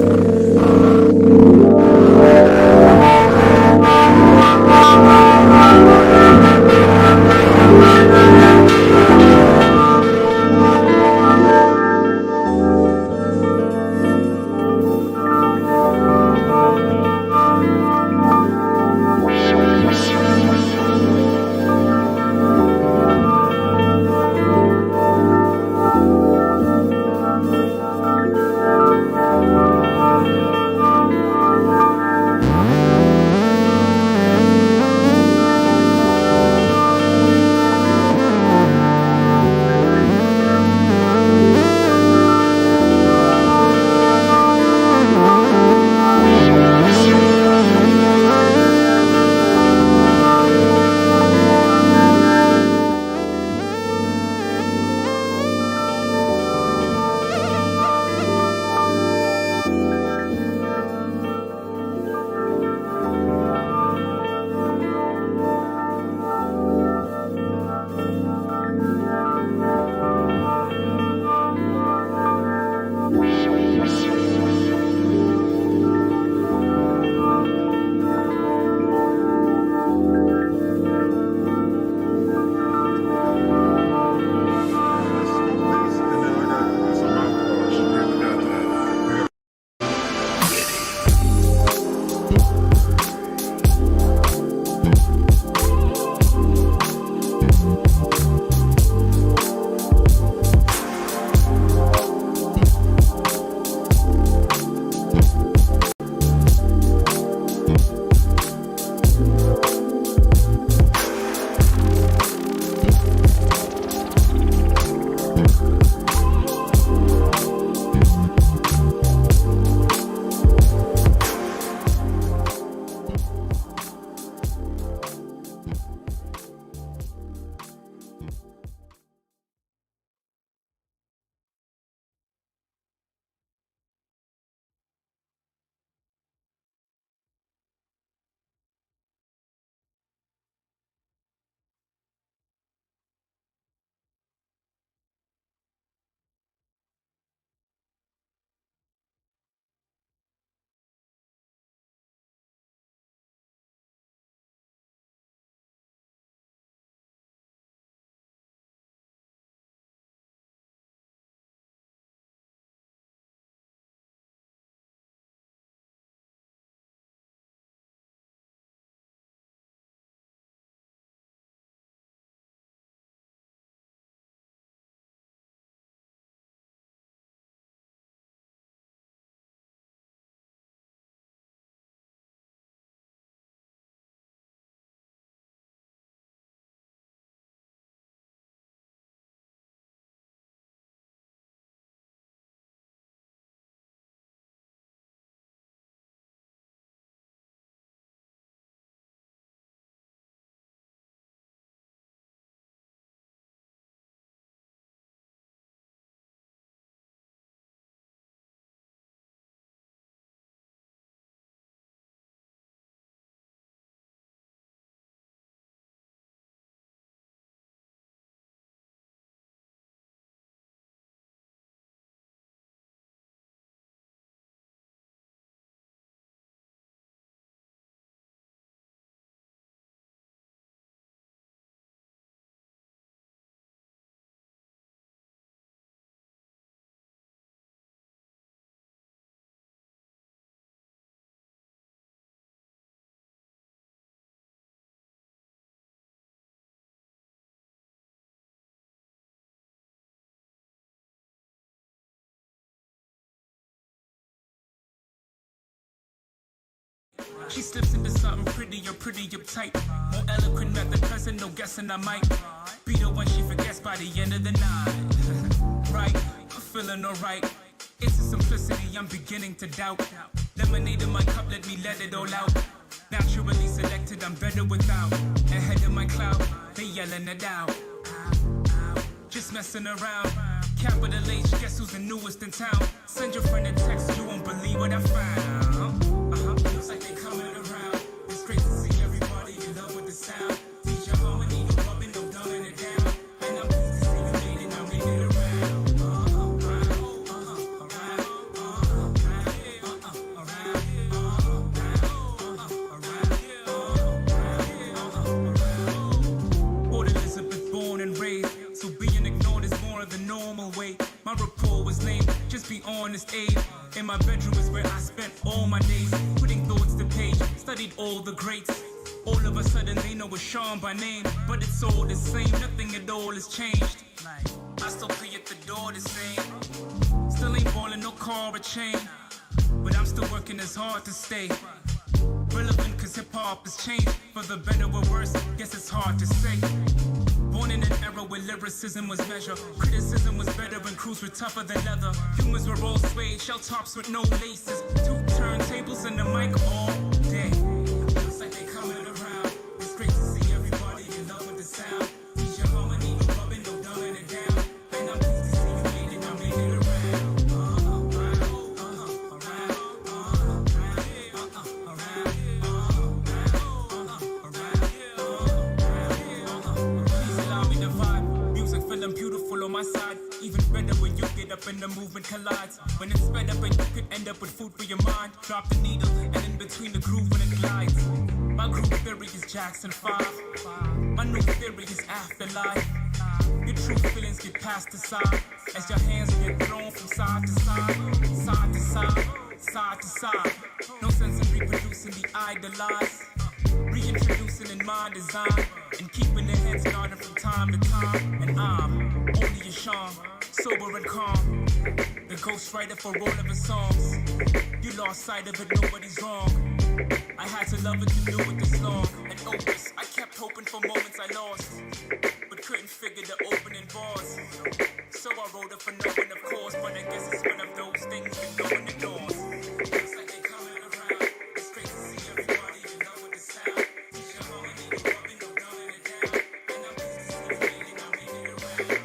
She slips into something pretty uptight. More eloquent method present, no guessing I might be the one she forgets by the end of the night. Right, I'm feeling alright. It's the simplicity I'm beginning to doubt. Lemonade in my cup, let me let it all out. Naturally selected, I'm better without. Ahead of my cloud, they yelling it out. Just messing around. Capital H, guess who's the newest in town? Send your friend a text, you won't believe what I found. Looks like they coming around. It's great to see everybody in love with the sound. Teach your harmony, no rubbing, no dumbing it down. And I'm pleased to see you made it, I'm making it around. Port Elizabeth born and raised, so being ignored is more of the normal way. My rapport was lame, just be honest, Abe. In my bedroom is where I spent all my days, putting thoughts to page, studied all the greats. All of a sudden they know it's Sean by name, but it's all the same, nothing at all has changed. I still pay at the door the same, still ain't ballin' no car or chain, but I'm still working as hard to stay relevant, cause hip-hop has changed, for the better or worse, guess it's hard to say. Born in an era where lyricism was measured, criticism was better and crews were tougher than leather. Humans were all suede, shell tops with no laces, 2 turntables and the mic all day. Looks like they coming around. It's great to see everybody in love with the sound. Teach your harmony, no rubbing, no dumbing it down. And I'm pleased to see you made it, I'm making it around. Feeling beautiful on my side, even better when you get up and the movement collides. When it's sped up and you could end up with food for your mind. Drop the needle and in between the groove when it glides. My group theory is Jackson 5. My new theory is afterlife. Your true feelings get passed aside as your hands get thrown from side to side, side to side, side to side. No sense in reproducing the idolized. Reintroducing in my design and keeping the heads nodding from time to time. And I'm only a charm, sober and calm, the ghostwriter for all of his songs. You lost sight of it, nobody's wrong. I had to love it to do it this long. An opus, I kept hoping for moments I lost, but couldn't figure the opening bars. So I wrote it for no one, of course, but I guess it's one of those things that no one ignores. Looks like they coming around. It's great to see everybody in love with the sound. Teach your harmony, no rubbing, no dumbing it down. And I'm pleased to see you made it, I'm making it around.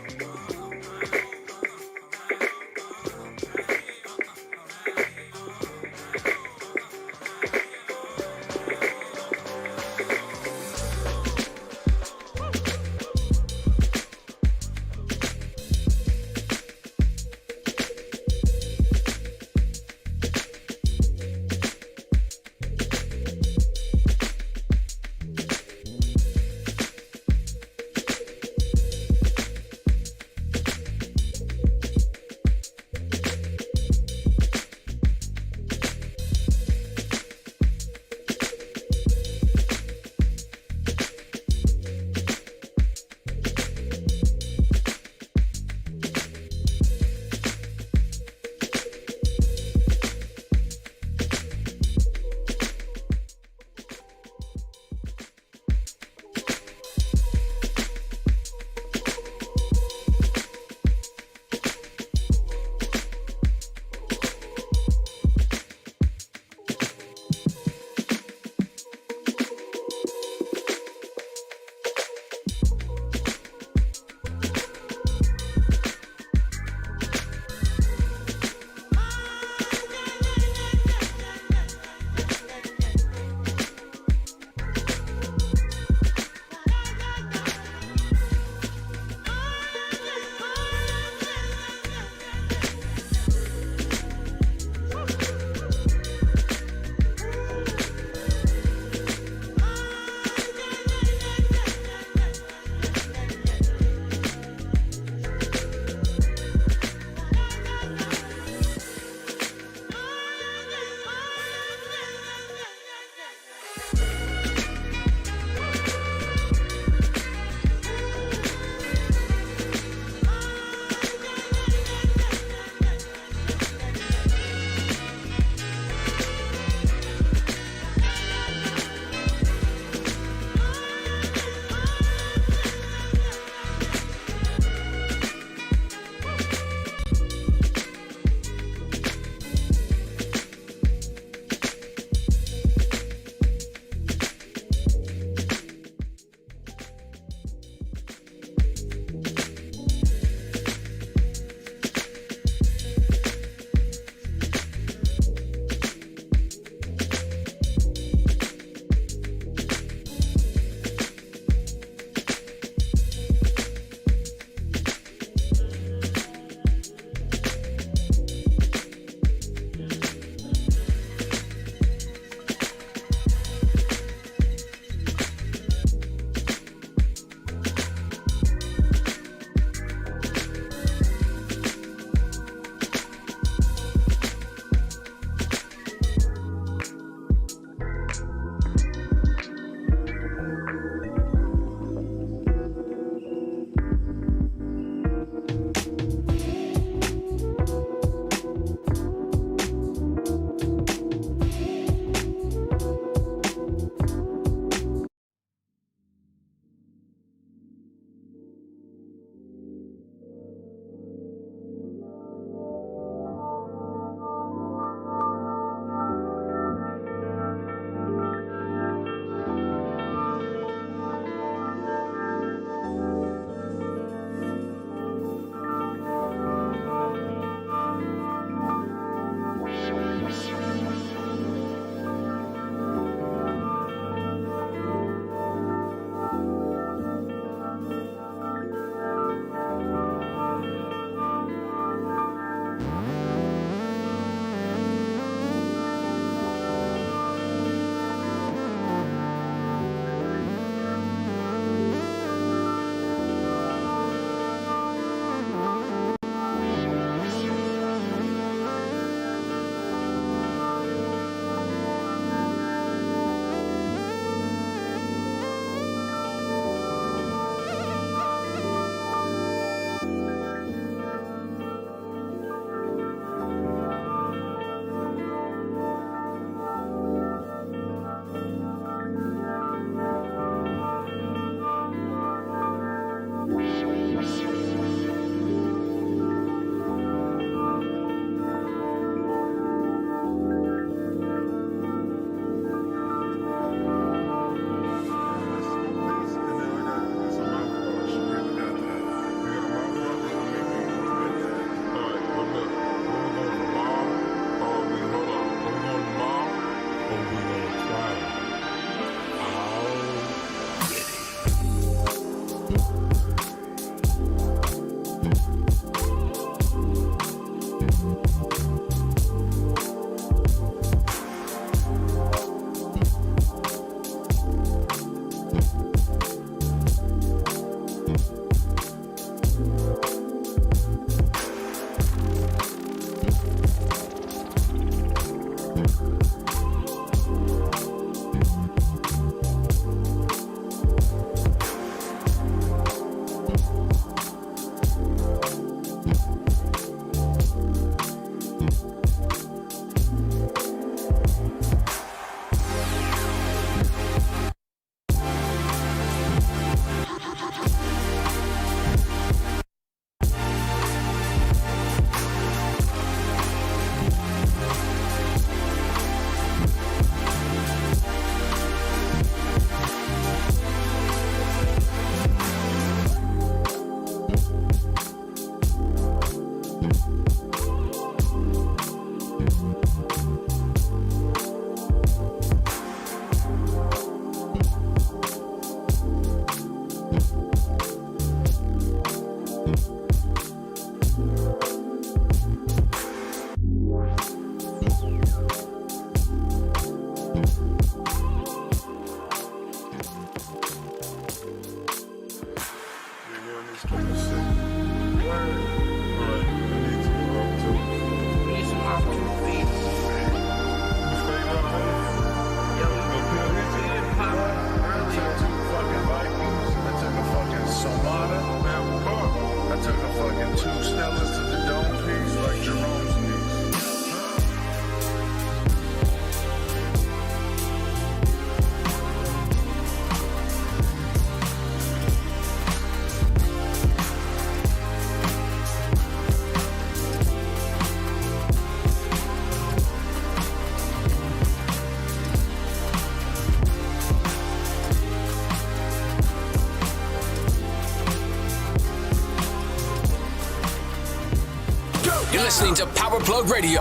You're listening to Power Plug Radio.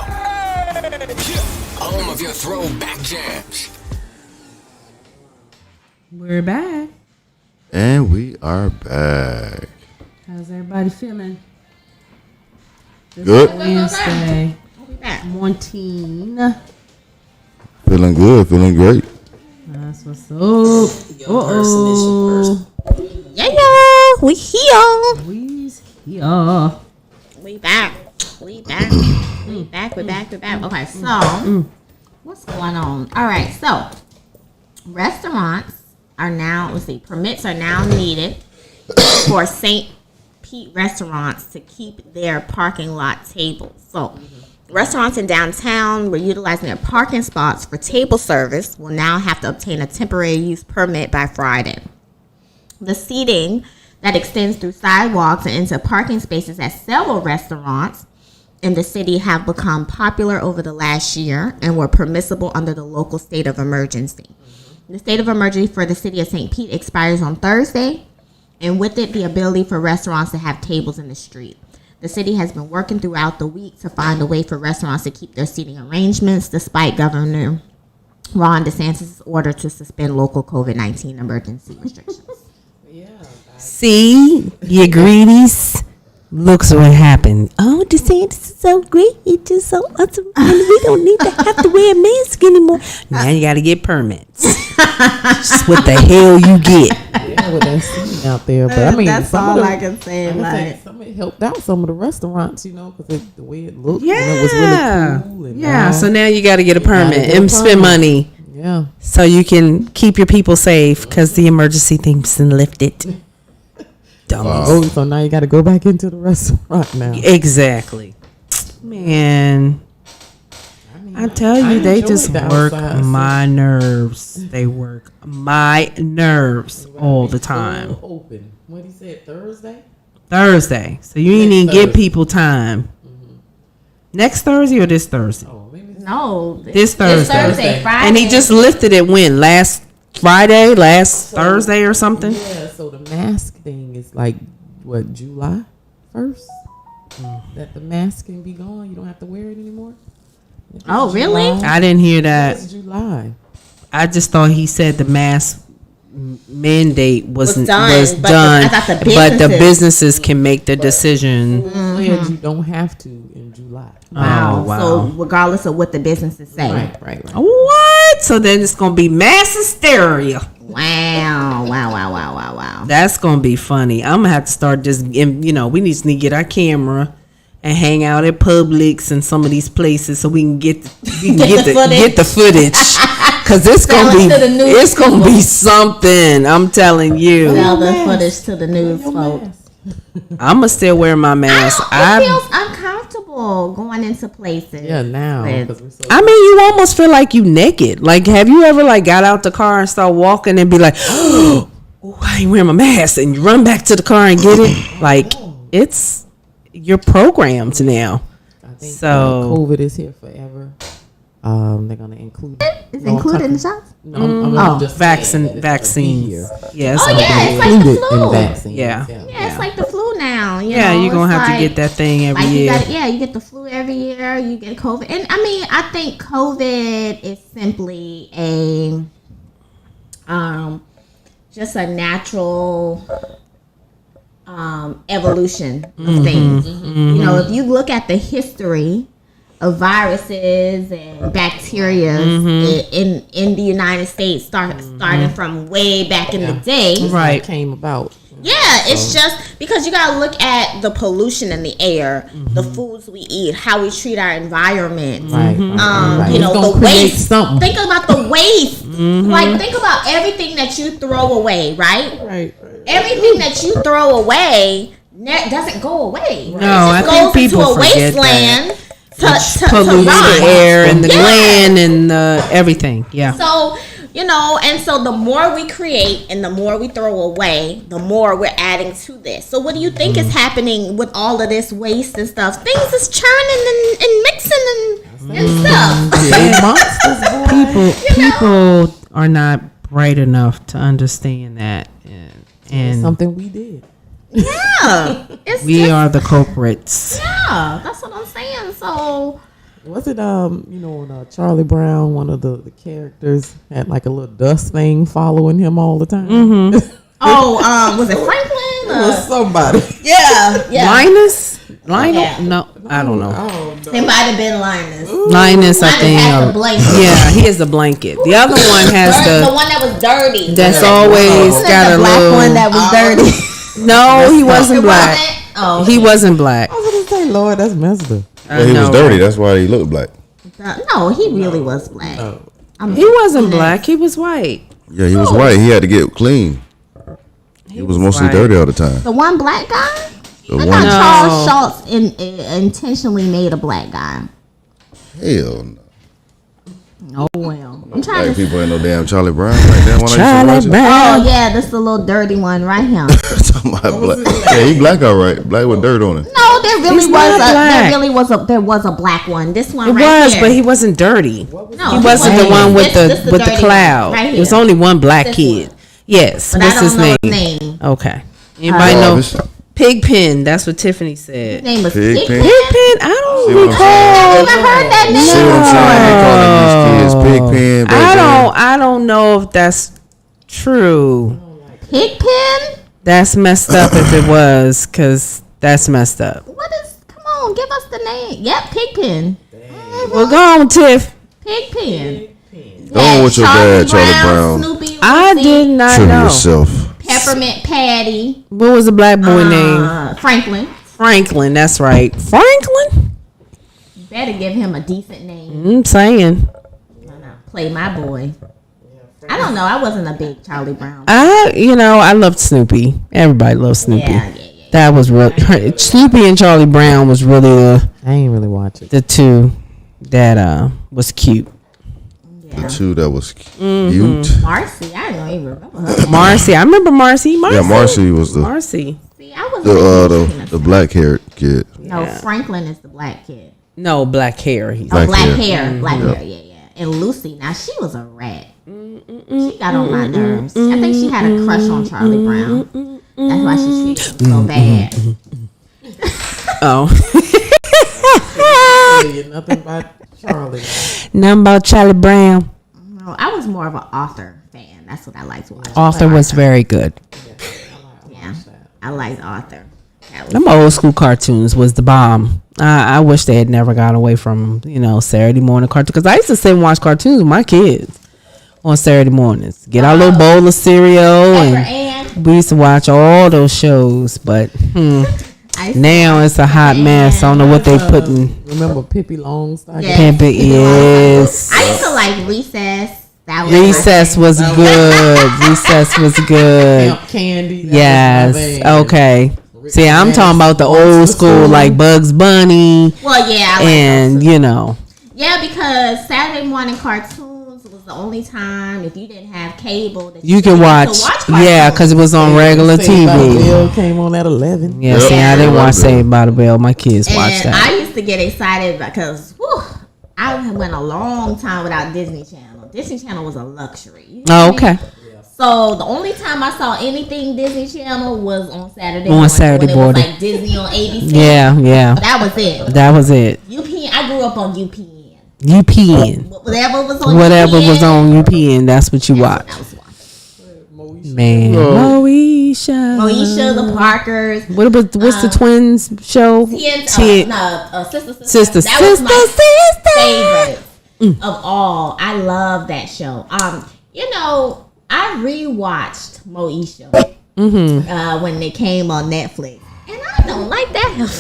Home of your throwback jams. We're back. And we are back. How's everybody feeling? This Good. Wednesday. We'll be back. Morning. Feeling good. Feeling great. That's what's up. Uh-oh. Yeah, we here. We's here. We back. We back. We back. We're back. We're back. Okay, so what's going on? All right, so restaurants are now, let's see, permits are now needed for St. Pete restaurants to keep their parking lot tables. So restaurants in downtown were utilizing their parking spots for table service will now have to obtain a temporary use permit by Friday. The seating that extends through sidewalks and into parking spaces at several restaurants in the city have become popular over the last year and were permissible under the local state of emergency. The state of emergency for the city of St. Pete expires on Thursday, and with it, the ability for restaurants to have tables in the street. The city has been working throughout the week to find a way for restaurants to keep their seating arrangements despite Governor Ron DeSantis' order to suspend local COVID-19 emergency restrictions. See, you greedies. Looks what happened. Oh, DeSantis is so great. It's just so awesome. And we don't need to have to wear a mask anymore. Now you got to get permits. Just what the hell you get. Yeah, with that seating out there. But I mean, that's some all of the, I can say. Like, some of it helped out some of the restaurants, you know, because the way it looked, Yeah. and it was really cool. And Yeah, all. so now you got to get a permit get a and spend permit. money Yeah. so you can keep your people safe because the emergency thing's been lifted. Dummies. Oh, so now you got to go back into the restaurant now. Exactly. Man, I tell you, they just enjoyed the work outside my nerves. They work my nerves all the time. Open. What he said, Thursday? Thursday. So you ain't even give people time. Next Thursday or this Thursday? Oh, maybe. no. This Thursday. Friday. And he just lifted it when? Last Friday? Last Thursday or something? Yeah, so the mask thing is like, what, July 1st? That the mask can be gone. You don't have to wear it anymore. Oh, really? I didn't hear that. It's July. I just thought he said the mask mandate was done, done, I thought the but the businesses- businesses can make the decision. Said you don't have to in July. Wow. Oh, wow. So regardless of what the businesses say. Right. What? So then it's gonna be mass hysteria. Wow. Wow. That's gonna be funny. I'm gonna have to start just, you know, we need to get our camera and hang out at Publix and some of these places so we can get the footage. Cause it's Sell gonna it be to the news it's gonna be something. I'm telling you. Sell the footage to the news folks. I'm gonna still wear my mask. It feels uncomfortable going into places. Yeah, now. With- 'cause we're so I mean, you almost feel like you naked. Like, have you ever like got out the car and start walking and be like, "Oh, I ain't wearing my mask," and you run back to the car and get it? Like, you're programmed now. I think So- COVID is here forever. They're gonna include. It's included in the shots? No, I'm just saying that it's gonna be vaccines. here. Yes. Oh, yeah, it's like the Included in flu. vaccines. Yeah. Yeah, it's like the flu now. Yeah, you're going to have to get that thing every year. You get the flu every year. You get COVID. And, I mean, I think COVID is simply just a natural evolution of things. You know, if you look at the history of viruses and bacteria in the United States, starting from way back in the day, right, came about. Yeah, it's just because you gotta look at the pollution in the air, the foods we eat, how we treat our environment. Right. You know, the waste. Think about the waste. Like, think about everything that you throw away, right? Right. Everything that you throw away doesn't go away. Right? No, I think people into a forget wasteland that. Pollutes the air and the land and everything. Yeah. So, you know, and so the more we create and the more we throw away, the more we're adding to this. So what do you think is happening with all of this waste and stuff? Things is churning and mixing and stuff. People are not bright enough to understand that. And something we did. Yeah. We are the culprits. Yeah, that's what I'm saying. So was it you know, when Charlie Brown, one of the characters, had like a little dust thing following him all the time? Was it Franklin? It was somebody. Yeah. Linus? Yeah. No, I don't know. It might have been Linus. Linus, I think. Has the blanket. Yeah, he has the blanket. The other one has the one that was dirty. That's always got a black little one that was dirty. No, he wasn't black. He wasn't black. I was gonna say, Lord, that's messed up. Well, he was dirty. That's why he looked black. No, he really was black. He wasn't black. He was white. Yeah, he was white. He had to get clean. He was mostly dirty all the time. The one black guy? The I one. thought Charles Schultz intentionally made a black guy. Hell no. Oh well, I'm trying Black to. people ain't no damn Charlie Brown like that one. Charlie Brown. Oh yeah, this is the little dirty one right here. Talking about black. Yeah, he black all right. Black with dirt on it. No, there He's not black. there was a black one. This one It right was, here. but he wasn't dirty. No, He wasn't the one with this the dirty cloud. one, right It was here. only one black This kid. one. Yes. But What's I don't his know name? his name. Okay. Anybody know? Jarvis. Pigpen. That's what Tiffany said. His name was Pigpen? Pigpen. Pigpen? I don't See what I'm recall. I never heard that name. See what I'm saying? They calling these kids Pigpen. I don't know if that's true. Pigpen? That's messed up if it was, because that's messed up. What is? Come on, give us the name. Yep, Pigpen. Well, go on, Tiff. Pigpen. Go on with your dad, Charlie Brown. Snoopy, I Lucy, did not True to know. yourself. Peppermint Patty. What was the black boy name? Franklin. Franklin. That's right. Franklin? You better give him a decent name. I'm saying. Play my boy. I don't know. I wasn't a big Charlie Brown. I loved Snoopy. Everybody loved Snoopy. Yeah. That was real. Snoopy and Charlie Brown was really I ain't really watch it. the two that was cute. The two that was cute. Marcy, I don't even remember her. Marcy, I remember Marcy. Yeah, Marcy was the Marcy. See, I was the black haired kid. No, Franklin is the black kid. No, black hair. He's Black Black hair. hair. Black hair, yeah. And Lucy, now she was a rat. She got on my nerves. I think she had a crush on Charlie Brown. That's why she treated him so bad. Oh. Nothing about Charlie. Nothing about Charlie Brown. No, I was more of an Arthur fan. That's what I liked to watch. Arthur was very good. Yeah, I liked Arthur. Them old school cartoons was the bomb. I wish they had never got away from, Saturday morning cartoons. Because I used to sit and watch cartoons with my kids on Saturday mornings. Get our little bowl of cereal. And we used to watch all those shows. But now it's a hot mess. I don't know what they putting. Remember Pippi Longstocking? Pippi, yes. I used to like Recess. That was Recess was good. Recess was good. Camp Candy. Yes. Okay. See, I'm talking about the old school, like Bugs Bunny. Well, yeah. Yeah, because Saturday morning cartoons was the only time, if you didn't have cable, that you could watch. Yeah, because it was on regular Saved by the TV. Bell came on at 11. Yeah, see, I didn't watch Saved by the Bell. My kids watched that. I used to get excited because I went a long time without Disney Channel. Disney Channel was a luxury. Oh, okay. So the only time I saw anything Disney Channel was on Saturday. On Saturday morning. It was like Disney on ABC. Yeah. That was it. That was it. UPN. I grew up on UPN. UPN. Whatever was on Whatever UPN. was on UPN, that's what you watch. I was watching. Man, Moesha, the Parkers. What's the twins show? Sister. That was my favorite of all. I love that show. You know, I rewatched Moesha when it came on Netflix, and I don't like that.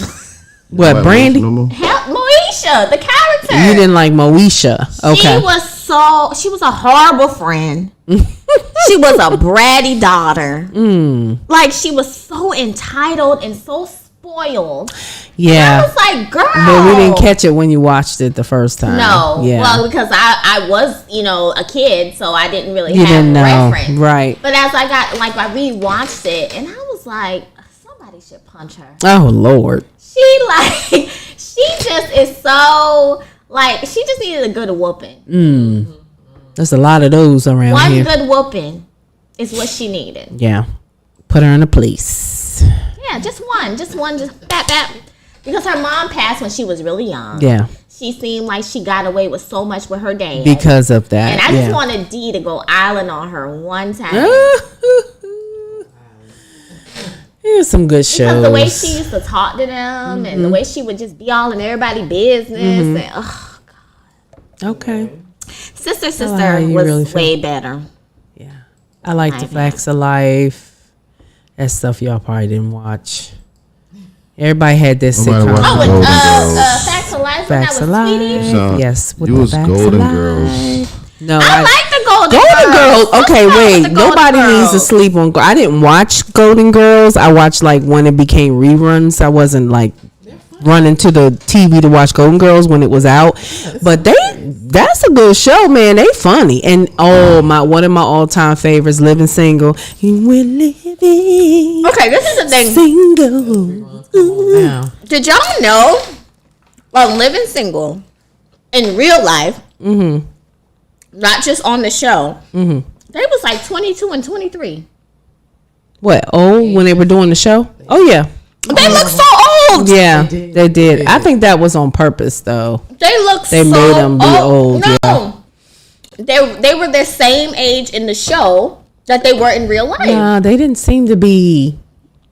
What, Brandy? Moesha, the character. You didn't like Moesha. Okay. She was a horrible friend. She was a bratty daughter. Like, she was so entitled and so spoiled. Yeah. And I was like, girl. But we didn't catch it when you watched it the first time. No. Yeah. Well, because I was, a kid, so I didn't really You have didn't know. reference. Right. But as I rewatched it, and I was like, somebody should punch her. Oh, Lord. She just is so, she just needed a good whooping. There's a lot of those around One here. good whooping is what she needed. Yeah. Put her in a place. Yeah, just one, just that. Because her mom passed when she was really young. Yeah. She seemed like she got away with so much with her dad. Because of that. And I just wanted Dee to go island on her one time. Here's some good shows. Because the way she used to talk to them and the way she would just be all in everybody's business. And, oh, God. Okay. Sister how was you really feel. way better. Yeah. I like the Facts of Life. That stuff y'all probably didn't watch. Everybody had this Nobody sitcom. watched Oh, Golden Girls. Facts of Life. Facts of When that was Life. Sweetie. So, Yes. With you the was Facts Golden of Girls. Life. No, I like the Golden Girls. What's Okay, wrong with wait. the Golden Nobody needs to Girls? sleep on. I didn't watch Golden Girls. I watched when it became reruns. I wasn't running to the TV to watch Golden Girls when it was out. But that's a good show, man. They funny. And one of my all-time favorites, Living Single. You will living. Okay, this is the thing. Single. Now, Did y'all know, Living Single, in real life, not just on the show, they was 22 and 23. What? When they were doing the show? Oh, yeah. They look so old. Yeah, they did. I think that was on purpose, though. They made them be old. No, yeah. they were the same age in the show that they were in real life. Nah, they didn't seem to be.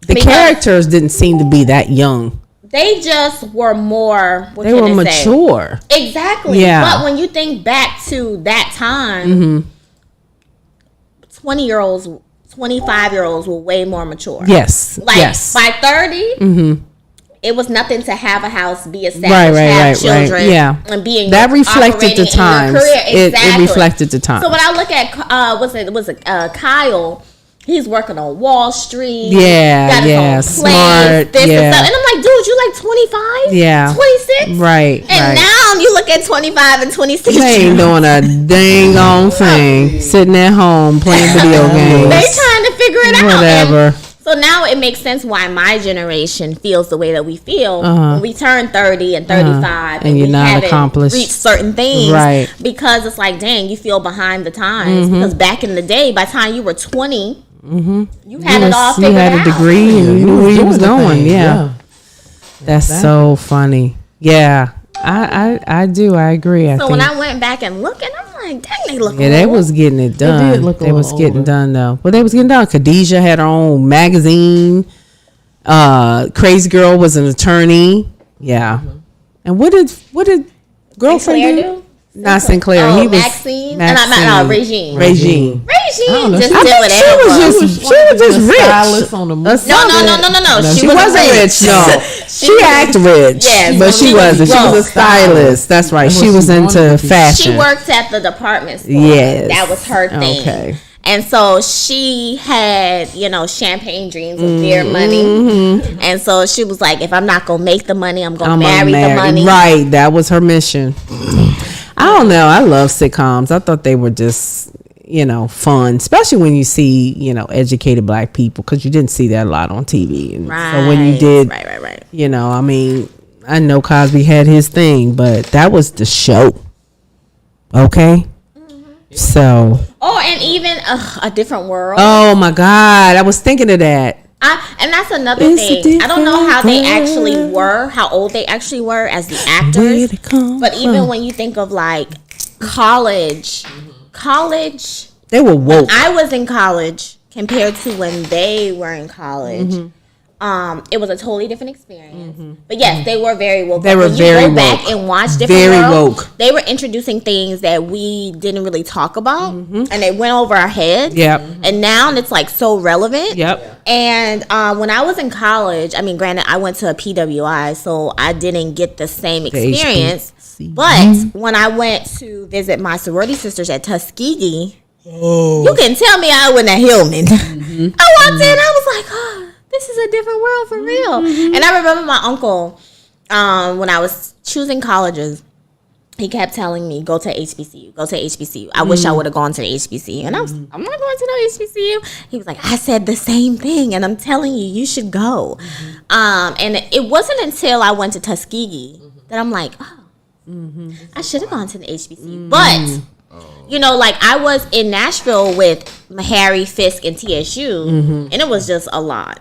The Because characters didn't seem to be that young. They just were more. They were mature. Exactly. Yeah. But when you think back to that time, 20-year-olds, 25-year-olds were way more mature. Yes. By 30, it was nothing to have a house, be established, have children, Yeah. and being that reflected the operating in your times. career. It Exactly. reflected the time. So when I look at Kyle, he's working on Wall Street. Yeah, got his yeah, own smart, place, this yeah. and stuff. And I'm like, dude, you 25? Yeah. 26? Right. And now you look at 25 and 26. they ain't doing a dang on thing. Sitting at home playing video games. They trying to figure it out. Whatever. And so now it makes sense why my generation feels the way that we feel when we turn 30 and 35 And you're we not haven't accomplished. reached certain things. Right. Because it's like, dang, you feel behind the times. Because back in the day, by the time you were 20, you had it all figured You had a out. degree and you knew where you was going. thing, Yeah. That's so funny. Yeah. I do. I agree. So when I went back and looked, and I'm like, dang, they look they old. was getting it done. did look a They was little getting older. done though. But they was getting done. Khadijah had her own magazine. Crazy Girl was an attorney. Yeah. And what did girlfriend Sinclair do? do? Not Sinclair. Oh, he was Maxine? Regine. Regine. Regine just I did think whatever. she was just rich. Stylist on the movie. No. She wasn't rich. No, she acted rich, Yes, but she wasn't. She was a broke. stylist. That's right. That's She what was she wanted into to be. fashion. She worked at the department store. Yes. That was her thing. Okay. And so she had, champagne dreams with beer money. And so she was like, if I'm not going to make the money, I'm going to marry the money. Right. That was her mission. I don't know. I love sitcoms. I thought they were just, fun, especially when you see, educated black people, because you didn't see that a lot on TV. And so when you did, Right. I know Cosby had his thing, but that was the show. Okay. So. Oh, and even a different world. Oh my God, I was thinking of that. And that's another thing. I don't know how they actually were, how old they actually were as the actors. But even when you think of like college, they were woke. I was in college compared to when they were in college. It was a totally different experience. But yes, they were very woke. They were very woke. Back and watch different worlds, they were introducing things that we didn't really talk about, and they went over our heads. And now it's like so relevant. And when I was in college, I mean, granted, I went to a PWI, so I didn't get the same experience. But when I went to visit my sorority sisters at Tuskegee, you can tell me I went to Hillman. I walked in, I was like, oh, this is a different world for real. And I remember my uncle, when I was choosing colleges, he kept telling me, go to HBCU, go to HBCU. I wish I would have gone to the HBCU. And I was, I'm not going to no HBCU. He was like, I said the same thing, and I'm telling you, you should go. And it wasn't until I went to Tuskegee that I'm like, oh, I should have gone to the HBCU. But, you know, like I was in Nashville with Harry, Fisk, and TSU, and it was just a lot.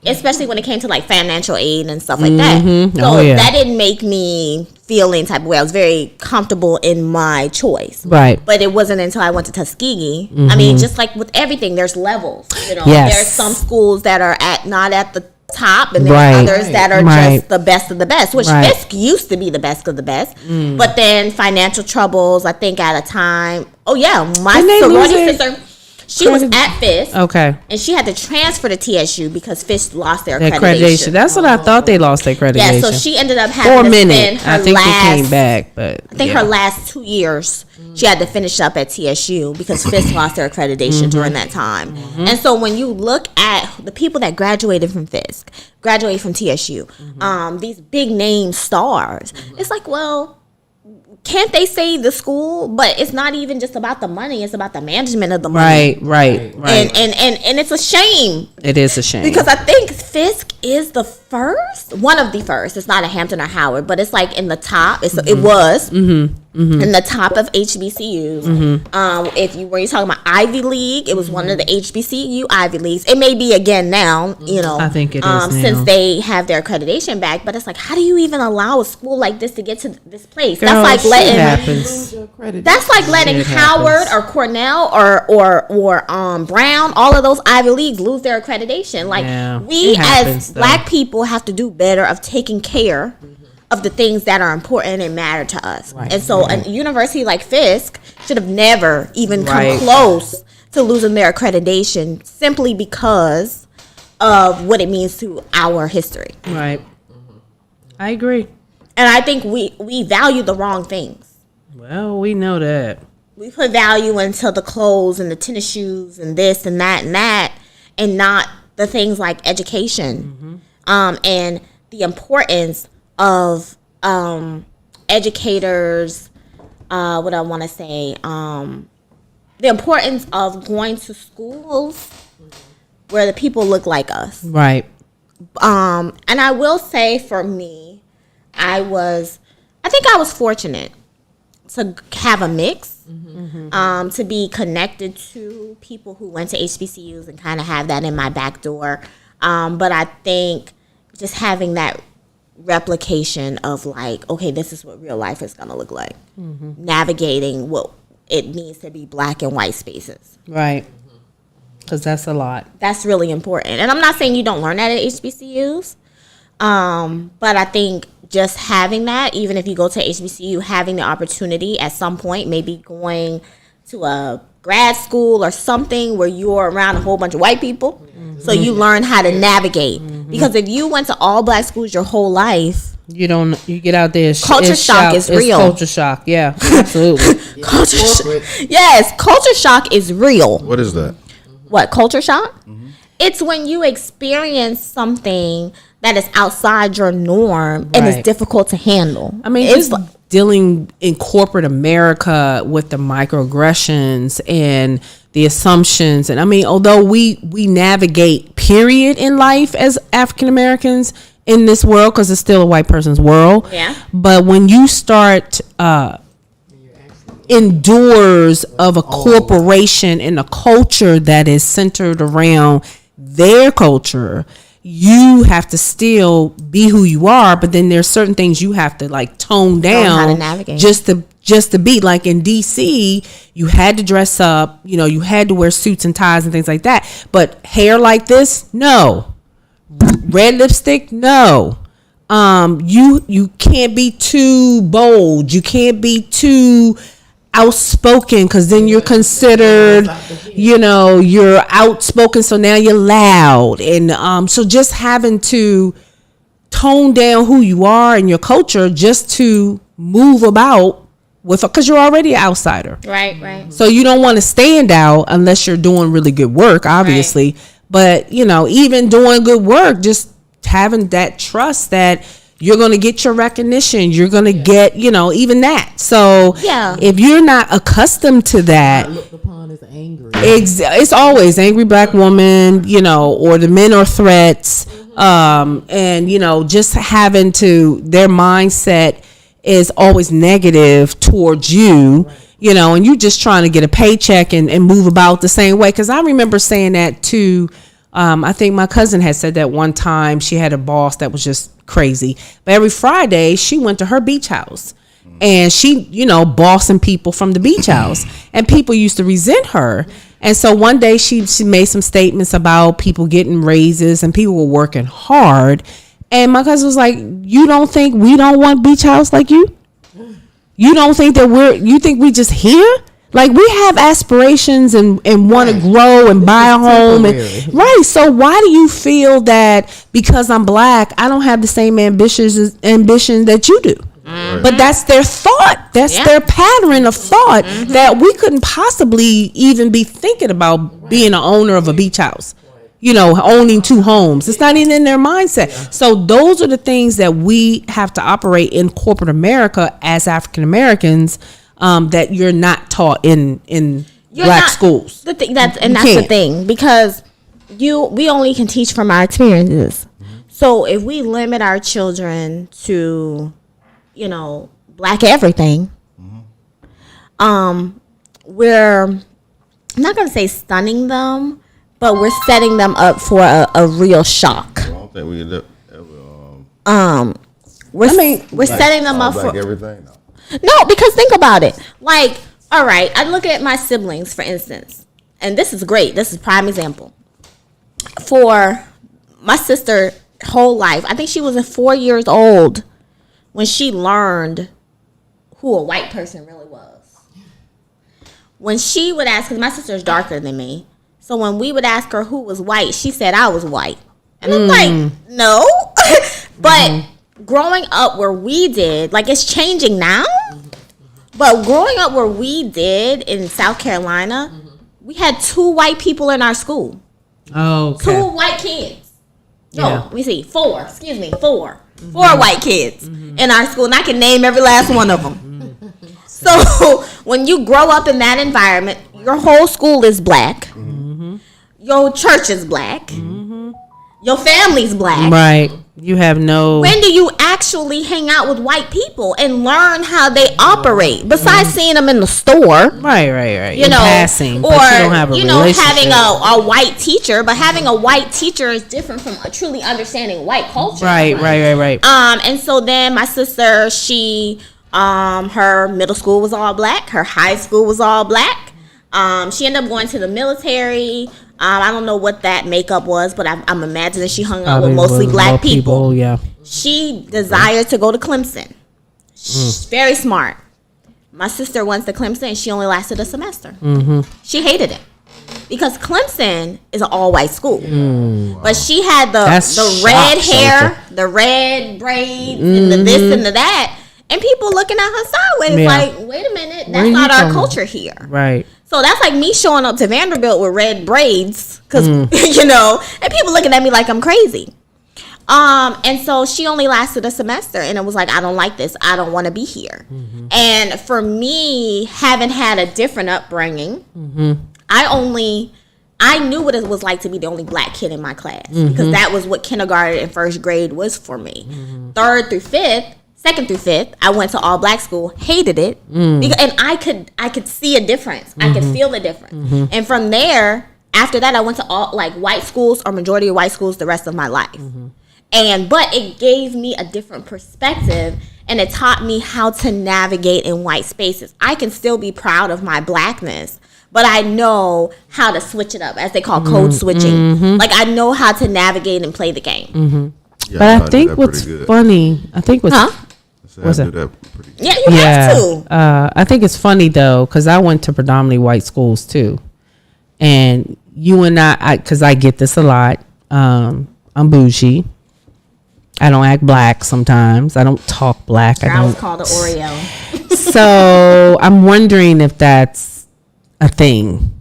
Especially when it came to like financial aid and stuff like that. So that didn't make me feel any type of way. I was very comfortable in my choice. Right. But it wasn't until I went to Tuskegee. I mean, just like with everything, there's levels. You know, there's some schools that are not at the top, and there's others that are just the best of the best, which Fisk used to be the best of the best. But then financial troubles, I think at a time, my sorority sister, she was at Fisk, and she had to transfer to TSU because Fisk lost their accreditation. That's what I thought, they lost their accreditation. Yeah, so she ended up having to spend her they came back, but I think her last 2 years she had to finish up at TSU because Fisk lost their accreditation during that time. And so when you look at the people that graduated from Fisk, graduated from TSU, these big name stars, it's like, well, can't they save the school? But it's not even just about the money, it's about the management of the money. Right. And it's a shame. It is a shame. Because I think Fisk is the first, one of the first. It's not a Hampton or Howard, but it's like in the top. It was in the top of HBCUs. If you were talking about Ivy League, it was one of the HBCU Ivy Leagues. It may be again now, you know. I think it is now, since they have their accreditation back. But it's like, how do you even allow a school like this to get to this place? Girl, that's like letting Shit Howard or Cornell or Brown, all of those Ivy Leagues, lose their accreditation. Like we as Black people have to do better of taking care of the things that are important and matter to us. And so a university like Fisk should have never even come close to losing their accreditation simply because of what it means to our history. I agree. And I think we value the wrong things. Well, we know that. We put value into the clothes and the tennis shoes and this and that, and not the things like education. And the importance of educators, what I want to say, the importance of going to schools where the people look like us. And I will say for me, I think I was fortunate to have a mix, to be connected to people who went to HBCUs and kind of have that in my back door. But I think just having that replication of like, okay, this is what real life is going to look like. Navigating what it means to be Black and white spaces. Because that's a lot. That's really important. And I'm not saying you don't learn that at HBCUs, but I think just having that, even if you go to HBCU, having the opportunity at some point, maybe going to a grad school or something where you're around a whole bunch of white people, so you learn how to navigate. Because if you went to all Black schools your whole life, you get out there. Culture shock is real. Culture shock, yeah, absolutely. Culture shock is real. What is that? What, culture shock? It's when you experience something that is outside your norm and is difficult to handle. I mean, it's dealing in corporate America with the microaggressions and the assumptions. And I mean, although we navigate period in life as African Americans in this world, because it's still a white person's world. But when you start endures of a corporation and a culture that is centered around their culture, you have to still be who you are, but then there's certain things you have to like tone down how to navigate. just to be like in DC, you had to dress up, you know, you had to wear suits and ties and things like that. But hair like this, no. Red lipstick, no. You can't be too bold. You can't be too outspoken, because then you're considered, you know, you're outspoken, so now you're loud. And so just having to tone down who you are and your culture just to move about with, because you're already an outsider, Right. so you don't want to stand out unless you're doing really good work, obviously. Right. But you know, even doing good work, just having that trust that you're going to get your recognition, you're going to get, you know, even that. So if you're not accustomed to that, looked upon as angry. It's always angry black woman, you know, or the men are threats. And, you know, just having to, their mindset is always negative towards you, you know, and you just trying to get a paycheck and move about the same way. Because I remember saying that too. I think my cousin had said that one time. She had a boss that was just crazy, but every Friday she went to her beach house and she, you know, bossing people from the beach house, and people used to resent her. And so one day she made some statements about people getting raises and people were working hard. And my cousin was like, you don't think we don't want beach house like you? You don't think that you think we just here? Like, we have aspirations and want to grow and buy a home. Right. So why do you feel that because I'm black, I don't have the same ambition that you do? Mm-hmm. But that's their thought. That's their pattern of thought, that we couldn't possibly even be thinking about being an owner of a beach house, you know, owning 2 homes. It's not even in their mindset. So those are the things that we have to operate in corporate America as African Americans, that you're not taught in black schools. That's the thing, because we only can teach from our experiences. Mm-hmm. So if we limit our children to, you know, black everything, we're, I'm not going to say stunning them, but we're setting them up for a real shock. I don't think we we're setting them up for everything. No, because think about it. Like, all right, I look at my siblings, for instance, and this is great. This is a prime example. For my sister, whole life, I think she was 4 years old when she learned who a white person really was. When she would ask, because my sister's darker than me, so when we would ask her who was white, she said I was white. And I'm like, no. But growing up where we did, like, it's changing now, but growing up where we did in South Carolina, we had 2 white people in our school. Oh, okay. 2 white kids. No, let me see. 4. Excuse me, 4. 4 white kids in our school, and I can name every last one of them. So when you grow up in that environment, your whole school is black. Your church is black. Your family's black. Right. You have no... When do you actually hang out with white people and learn how they operate? Besides seeing them in the store. Right. You know, passing, or, but you don't have a relationship. Having a white teacher. But having a white teacher is different from truly understanding white culture. Right. And so then my sister, she, her middle school was all black. Her high school was all black. She ended up going to the military. I don't know what that makeup was, but I'm imagining she hung out with mostly black people. Yeah. She desired to go to Clemson. She's very smart. My sister went to Clemson, and she only lasted a semester. She hated it because Clemson is an all-white school. But she had the red hair, the red braids, and the this and the that. And people looking at her sideways like, wait a minute, that's not our culture here. Right. So that's like me showing up to Vanderbilt with red braids, because, you know, and people looking at me like I'm crazy. And so she only lasted a semester, and it was like, I don't like this. I don't want to be here. And for me, having had a different upbringing, I knew what it was like to be the only black kid in my class, because that was what kindergarten and first grade was for me. 3rd through 5th, 2nd through 5th, I went to all black school, hated it, and I could see a difference. I could feel the difference. And from there, after that, I went to all like white schools or majority of white schools the rest of my life. But it gave me a different perspective, and it taught me how to navigate in white spaces. I can still be proud of my blackness, but I know how to switch it up, as they call code switching. Like, I know how to navigate and play the game. Yeah, But I think what's funny, what's I that? do that pretty good. Yeah, you have to. I think it's funny though, because I went to predominantly white schools too, and you and I, because I get this a lot. I'm bougie. I don't act black sometimes. I don't talk black. I was called an Oreo. So I'm wondering if that's a thing.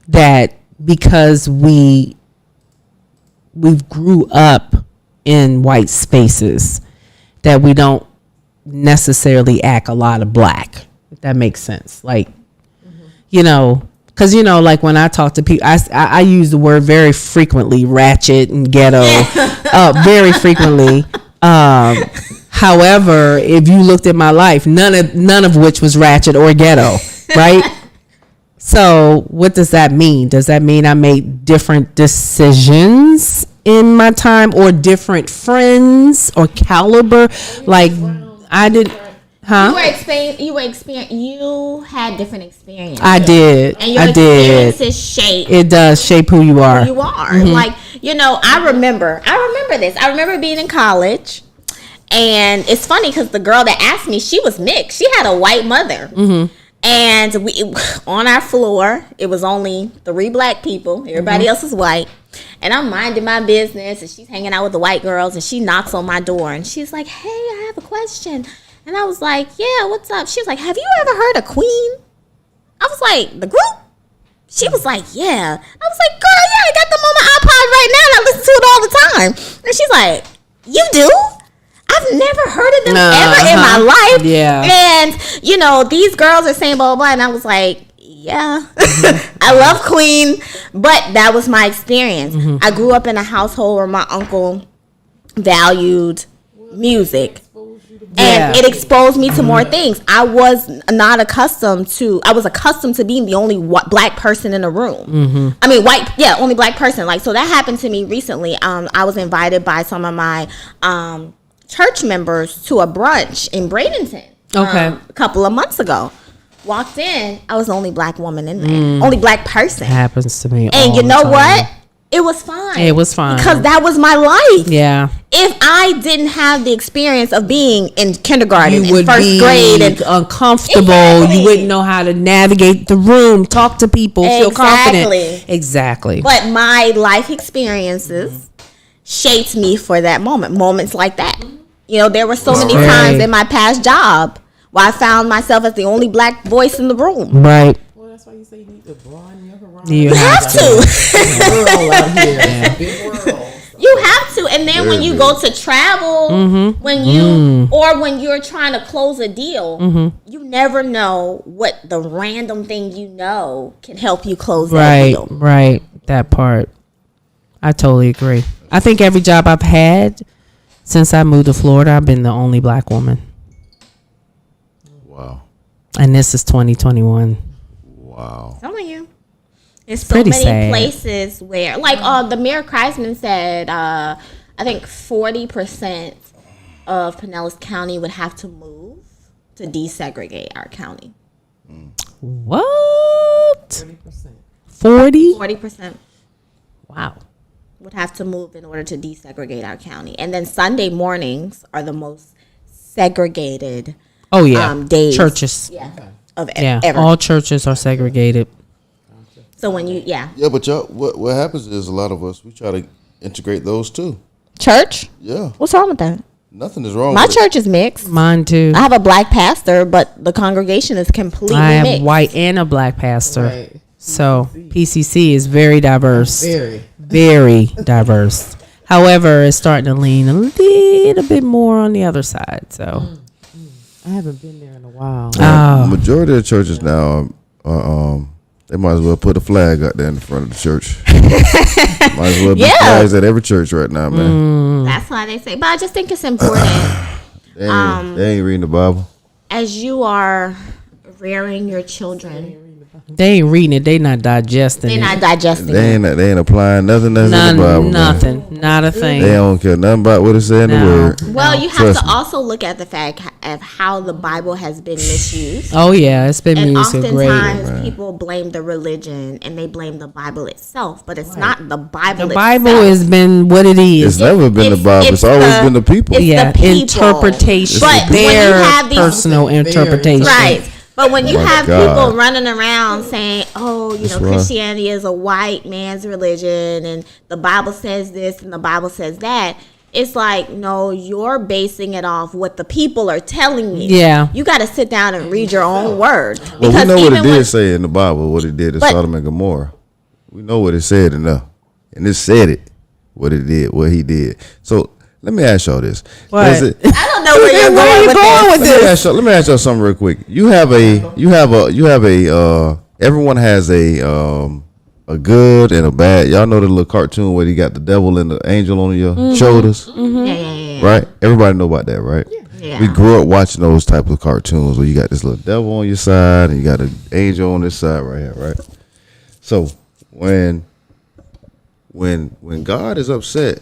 That because we grew up in white spaces, that we don't necessarily act a lot of black, if that makes sense. Like, you know, because, you know, like when I talk to people, I use the word very frequently, ratchet and ghetto, very frequently. However, if you looked at my life, none of which was ratchet or ghetto, right? So what does that mean? Does that mean I made different decisions in my time, or different friends or caliber? Like, I did, huh? You had different experiences. I did. And your I did. experiences shape. It does shape who you are. Who you are. Like, you know, I remember this. I remember being in college, and it's funny because the girl that asked me, she was mixed. She had a white mother. And we, on our floor, it was only 3 black people. Everybody else was white. And I'm minding my business, and she's hanging out with the white girls, and she knocks on my door, and she's like, "Hey, I have a question." And I was like, "Yeah, what's up?" She was like, "Have you ever heard of Queen?" I was like, "The group?" She was like, "Yeah." I was like, "Girl, yeah, I got them on my iPod right now, and I listen to it all the time." And she's like, "You do?" I've never heard of them ever in my life. Yeah. And, you know, these girls are saying blah, blah, blah. And I was like, yeah, I love Queen. But that was my experience. I grew up in a household where my uncle valued music. And it exposed me to more things. I was accustomed to being the only black person in the room. I mean, only black person. Like, so that happened to me recently. I was invited by some of my church members to a brunch in Bradenton. A couple of months ago. Walked in, I was the only black woman in there. Only black person. Happens to me all And you know the time. what? It was fine. It was fine. Because that was my life. Yeah. If I didn't have the experience of being in kindergarten, You would in first be grade, and uncomfortable. Exactly. You wouldn't know how to navigate the room, talk to people, feel confident. Exactly. But my life experiences shaped me for that moment. Moments like that. You know, there were so many times in my past job where I found myself as the only black voice in the room. Right. Well, that's why you say you need to broaden your horizon. You have to. World out here. Big world. You have to. And then when you go to travel, when you're trying to close a deal, you never know what the random thing you know can help you close that deal. Right. That part. I totally agree. I think every job I've had since I moved to Florida, I've been the only black woman. Wow. And this is 2021. Wow. I'm telling you. There's so pretty many sad. places where, like, the Mayor Kreisman said, I think 40% of Pinellas County would have to move to desegregate our county. What? 30%. 40? 40%. Wow. Would have to move in order to desegregate our county. And then Sunday mornings are the most segregated Oh, yeah. days. Churches. Of Yeah. ever. All churches are segregated. So when you, Yeah, but y'all, what happens is a lot of us, we try to integrate those too. Church? Yeah. What's wrong with that? Nothing is wrong My with church is mixed. Mine too. I have a black pastor, but the congregation is completely I have mixed. white and a black pastor. Right. So PCC is very diverse. Very. Very diverse. However, it's starting to lean a little bit more on the other side. So I haven't been there in a while. Oh. Majority of churches now, they might as well put a flag out there in the front of the church. Might as well be flags at every church right now, man. That's why they say. But I just think it's important They ain't reading the Bible. As you are rearing your children, They ain't reading it. They not digesting they're it. not digesting They it. ain't applying nothing that's in the Bible. Man. Nothing. Not a thing. They don't care nothing about what it said in the word. Well, you have Trust to me. also look at the fact of how the Bible has been misused. Oh yeah, it's been And music great. oftentimes people blame the religion and they blame the Bible itself, but it's not the Bible. The Bible itself. has been what it is. It's never been the Bible. It's always been the people. It's Yeah, the people. interpretation. But when you Their have these personal interpretation. right. But when you My have God. people running around saying, "Oh, you know, right. Christianity is a white man's religion, and the Bible says this and the Bible says that," it's like, no, you're basing it off what the people are telling you. Yeah. You got to sit down and read your own word. Well, we know what it even when- did say in the Bible, what it did to But- Sodom and Gomorrah. We know what it said enough. And it said it, what it did, what he did. So let me ask y'all this. What? Does it- I don't know where you're Where going you with going this. with let me ask y'all something real quick. Everyone has a good and a bad. Y'all know the little cartoon where you got the devil and the angel on your shoulders, Yeah. right? Everybody know about that, right? Yeah. We grew up watching those type of cartoons where you got this little devil on your side and you got an angel on this side right here, right? So when God is upset,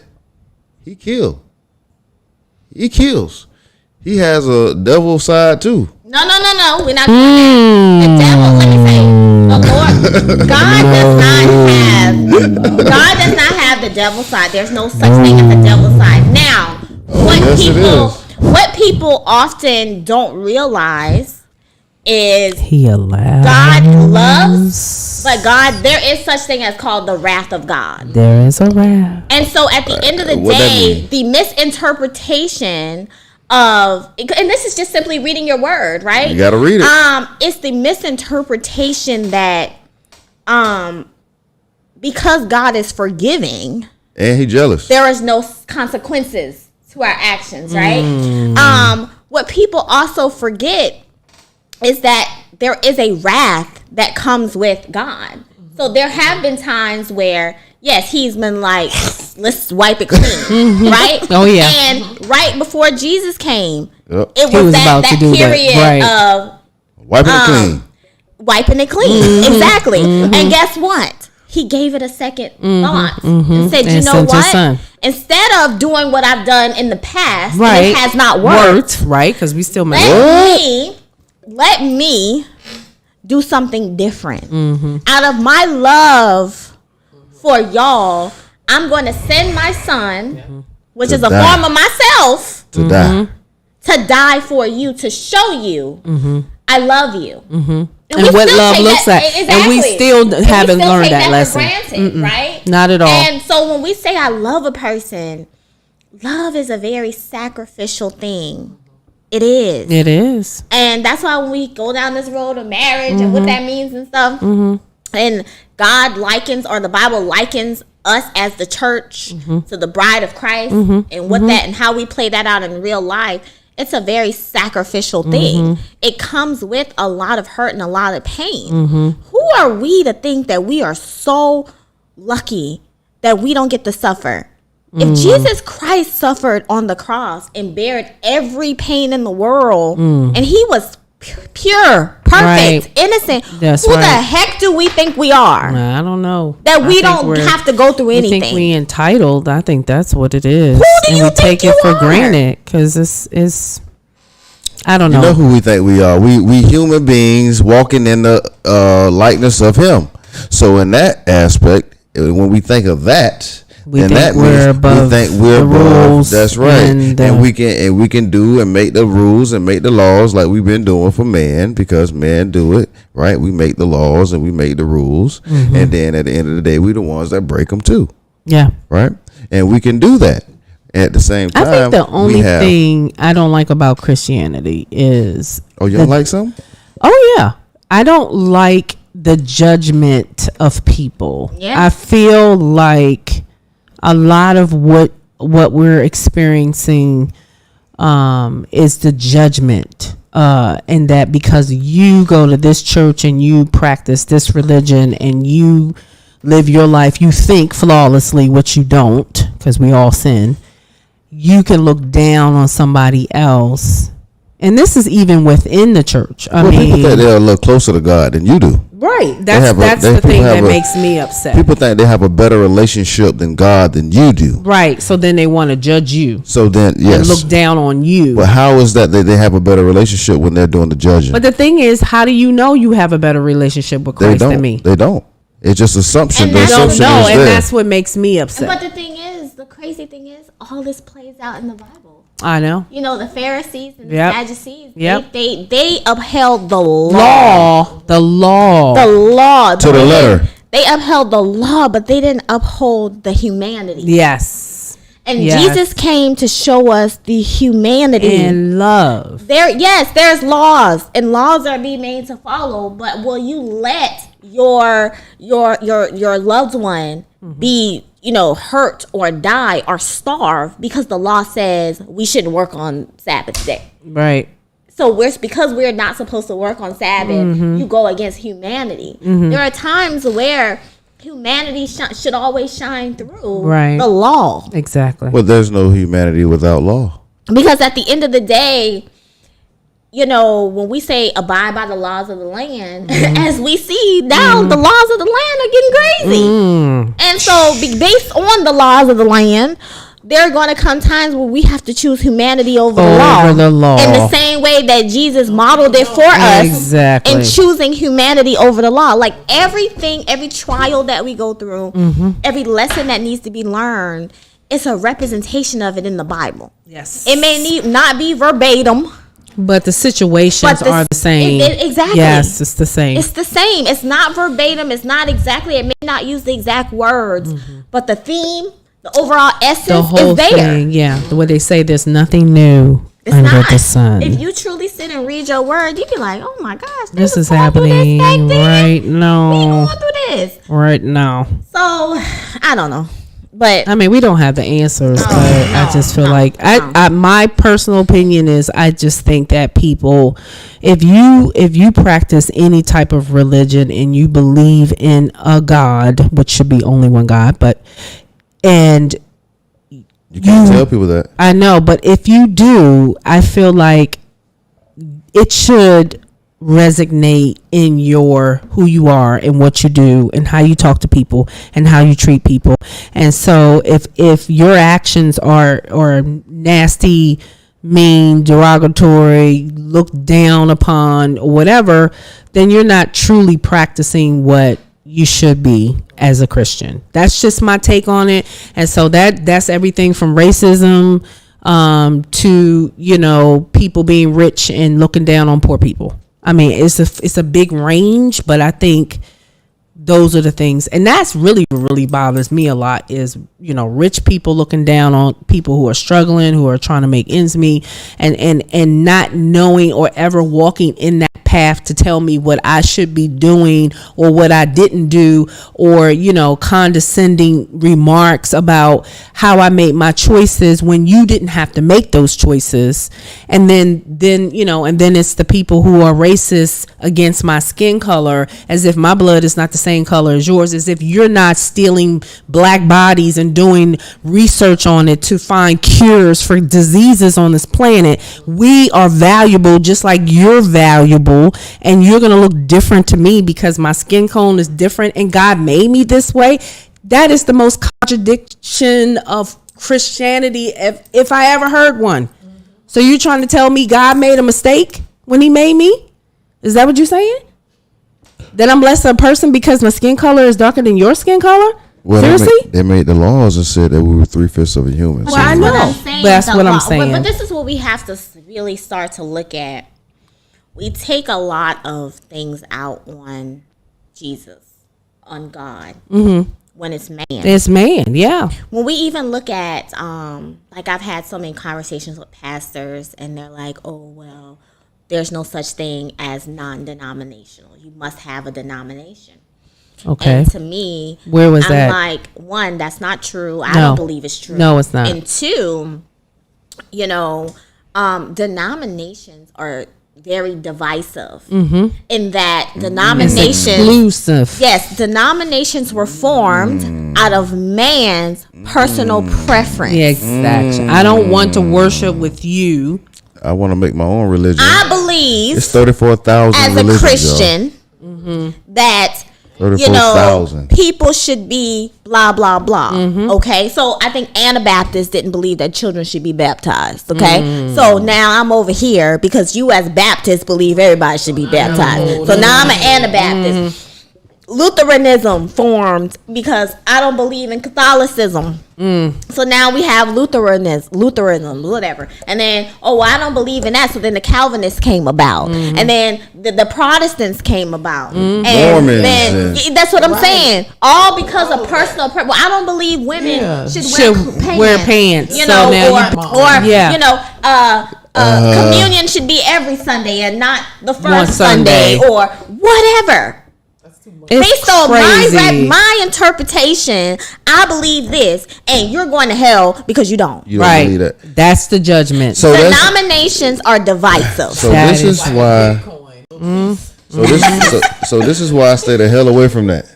he kills. He has a devil side too. No. We're not doing that. The devil, let me say, the Lord, God does not have the devil side. There's no such thing as the devil side. Now, what people often don't realize is He allows. God loves, but there is such thing as called the wrath of God. There is a wrath. And so at the end of the What that day, mean? the misinterpretation of, and this is just simply reading your word, right? You gotta read it. It's the misinterpretation that because God is forgiving, And he jealous. there is no consequences to our actions, right? What people also forget is that there is a wrath that comes with God. So there have been times where, yes, he's been like, let's wipe it clean, right? Oh, yeah. And right before Jesus came, Yep. it He was was that about to do that, period right. of Wiping it clean. wiping it clean. Exactly. And guess what? He gave it a second thought and said, you And know sent his what? son. Instead of doing what I've done in the past, and Right. it has not worked. Right? Because we still make Let me do something different. Out of my love for y'all, I'm going to send my son, which To is a die. form of myself, To die. to die for you, to show you I love you. And what still love take looks that- like. And we exactly. still And we haven't still learned take that for lesson. granted, right? Not at all. And so when we say I love a person, love is a very sacrificial thing. It is. It is. And that's why when we go down this road of marriage and what that means and stuff, and God likens, or the Bible likens us as the church to the bride of Christ, and what that and how we play that out in real life, it's a very sacrificial thing. It comes with a lot of hurt and a lot of pain. Who are we to think that we are so lucky that we don't get to suffer? If Jesus Christ suffered on the cross and bared every pain in the world, and he was pure, perfect, Right. innocent, That's who the right. heck do we think we are? I don't know. That I we think don't we're- have to go through I anything. think we entitled. I think that's what it is. Who do and you we think take you it for are? granted because it's I don't You know. know who we think we are. We human beings walking in the likeness of him. So in that aspect, when we think of that, We then think that we're means above we think we're the above. rules That's right. and, And we can do and make the rules and make the laws like we've been doing for man, because men do it, right? We make the laws and we make the rules, and then at the end of the day, we the ones that break them too, Yeah. right? And we can do that. At the same time, I think the only we have, thing I don't like about Christianity is Oh, you don't like something? oh yeah, I don't like the judgment of people. Yeah. I feel like a lot of what we're experiencing is the judgment, and that because you go to this church and you practice this religion and you live your life, you think flawlessly, which you don't, because we all sin. you can look down on somebody else. And this is even within the church. I mean, people think they're a little closer to God than you do. Right. That's the thing that makes me upset. People think they have a better relationship than God than you do. Right. So then they want to judge you. So then, yes. And look down on you. But how is that they have a better relationship when they're doing the judging? But the thing is, how do you know you have a better relationship with Christ than me? They don't. It's just assumption. The assumption don't know, is and there. That's what makes me upset. But the thing is, the crazy thing is, all this plays out in the Bible. I know. You know, the Pharisees and the Yep. Sadducees, Yep. they upheld the law. The law. To the letter. They upheld the law, but they didn't uphold the humanity. Yes. And Yes. Jesus came to show us the humanity and love. There's laws, and laws are being made to follow. But will you let your loved one be, hurt or die or starve because the law says we shouldn't work on Sabbath day? Right. So because we're not supposed to work on Sabbath, you go against humanity. There are times where humanity should always shine through the law. Exactly. Well, there's no humanity without law. Because at the end of the day, when we say abide by the laws of the land, as we see now, the laws of the land are getting crazy. And so based on the laws of the land, there are going to come times where we have to choose humanity over the law. In the same way that Jesus modeled it for us. Exactly. In choosing humanity over the law. Like every trial that we go through, every lesson that needs to be learned, it's a representation of it in the Bible. Yes. It may not be verbatim. But the situations are the same. Exactly. Yes, it's the same. It's the same. It's not verbatim. It's not exactly. It may not use the exact words, but the theme, the overall essence is there. Thing, yeah. The way they say there's nothing new under the sun. If you truly sit and read your word, you'd be like, oh my gosh, this is happening right now. We going through this. Right now. So, I don't know. But I mean, we don't have the answers, but I just feel like I my personal opinion is I just think that people, if you practice any type of religion and you believe in a God, which should be only one God, and you can't tell people that. I know, but if you do, I feel like it should resonate in who you are and what you do and how you talk to people and how you treat people. And so if your actions are nasty, mean, derogatory, looked down upon, or whatever, then you're not truly practicing what you should be as a Christian. That's just my take on it. And so that's everything from racism to people being rich and looking down on poor people. I mean, it's a big range, but I think those are the things, and that's really bothers me a lot is rich people looking down on people who are struggling, who are trying to make ends meet, and not knowing or ever walking in that path to tell me what I should be doing or what I didn't do, or condescending remarks about how I made my choices when you didn't have to make those choices. And then it's the people who are racist against my skin color, as if my blood is not the same color as yours, as if you're not stealing black bodies and doing research on it to find cures for diseases on this planet. We are valuable just like you're valuable, and you're going to look different to me because my skin tone is different and God made me this way. That is the most contradiction of Christianity if I ever heard one. So you're trying to tell me God made a mistake when he made me? Is that what you're saying? That I'm less of a person because my skin color is darker than your skin color? Well, seriously? They made the laws and said that we were 3/5 of a human. Well, so I know. That's what I'm saying. But this is what we have to really start to look at. We take a lot of things out on Jesus, on God, when it's man. It's man, yeah. When we even look at, like I've had so many conversations with pastors, and they're like, oh, well, there's no such thing as non-denominational. You must have a denomination. Okay. And to me, where was I'm that? like, one, that's not true. I don't believe it's true. No, it's not. And two, denominations are very divisive in that denominations exclusive. Yes, denominations were formed out of man's personal preference. Yeah, exactly. I don't want to worship with you. I want to make my own religion. I believe It's 34,000 as a Christian that 34,000. people should be blah blah blah. Okay, so I think Anabaptists didn't believe that children should be baptized. Okay, so now I'm over here because you as Baptists believe everybody should be baptized. So now I'm an Anabaptist. Lutheranism formed because I don't believe in Catholicism. So now we have Lutheranism, whatever. And then, I don't believe in that. So then the Calvinists came about. And then the Protestants came about. And Mormons then, that's what I'm saying. All because of personal preference. Well, I don't believe women should wear pants. You know, communion should be every Sunday and not the first Sunday or whatever. Based on my interpretation, I believe this, and you're going to hell because you don't. You don't believe that. That's the judgment. So denominations are divisive. So this is why. So this is why I stay the hell away from that.